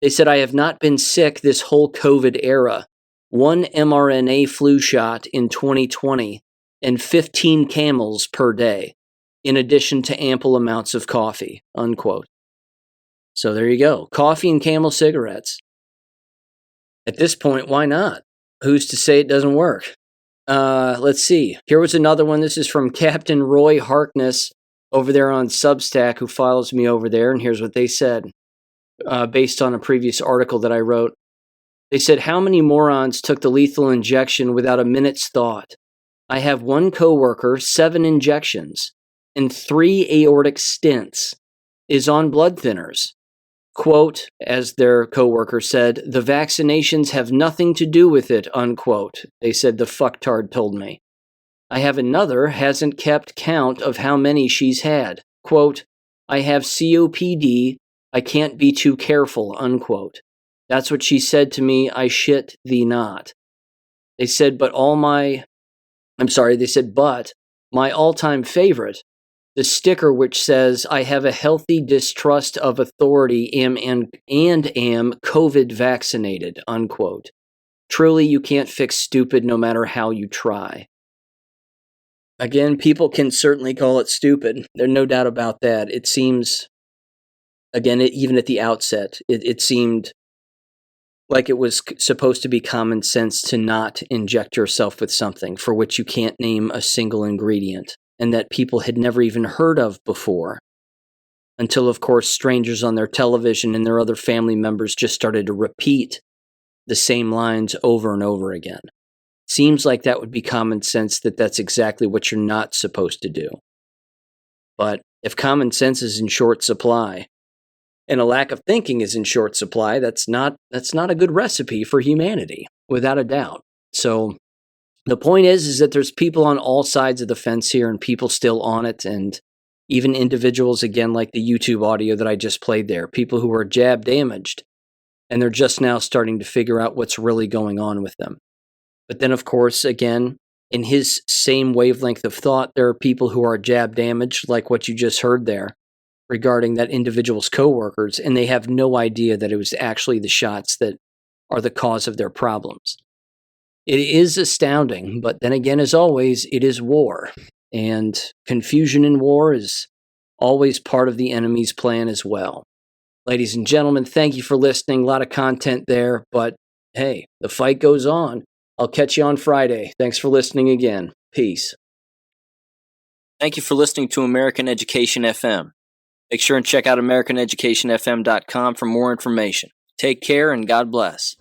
They said, I have not been sick this whole COVID era. 1 mRNA flu shot in 2020 and 15 Camels per day, in addition to ample amounts of coffee, unquote. So there you go. Coffee and Camel cigarettes. At this point, why not? Who's to say it doesn't work? Let's see. Here was another one. This is from Captain Roy Harkness over there on Substack, who follows me over there. And here's what they said, based on a previous article that I wrote. They said, how many morons took the lethal injection without a minute's thought? I have one coworker, 7 injections, and 3 aortic stents, is on blood thinners. Quote, as their coworker said, the vaccinations have nothing to do with it, unquote. They said the fucktard told me. I have another, hasn't kept count of how many she's had. Quote, I have COPD, I can't be too careful, unquote. That's what she said to me, I shit thee not. They said, but my all-time favorite, the sticker which says, I have a healthy distrust of authority and am COVID vaccinated, unquote. Truly, you can't fix stupid no matter how you try. Again, people can certainly call it stupid. There's no doubt about that. It seems, again, even at the outset, it seemed like it was supposed to be common sense to not inject yourself with something for which you can't name a single ingredient, and that people had never even heard of before. Until, of course, strangers on their television and their other family members just started to repeat the same lines over and over again. Seems like that would be common sense, that that's exactly what you're not supposed to do. But if common sense is in short supply, and a lack of thinking is in short supply, that's not a good recipe for humanity, without a doubt. So the point is that there's people on all sides of the fence here, and people still on it, and even individuals, again, like the YouTube audio that I just played there, people who are jab damaged, and they're just now starting to figure out what's really going on with them. But then, of course, again, in his same wavelength of thought, there are people who are jab damaged, like what you just heard there, regarding that individual's coworkers, and they have no idea that it was actually the shots that are the cause of their problems. It is astounding, but then again, as always, it is war, and confusion in war is always part of the enemy's plan as well. Ladies and gentlemen, thank you for listening. A lot of content there, but hey, the fight goes on. I'll catch you on Friday. Thanks for listening again. Peace. Thank you for listening to American Education FM. Make sure and check out AmericanEducationFM.com for more information. Take care and God bless.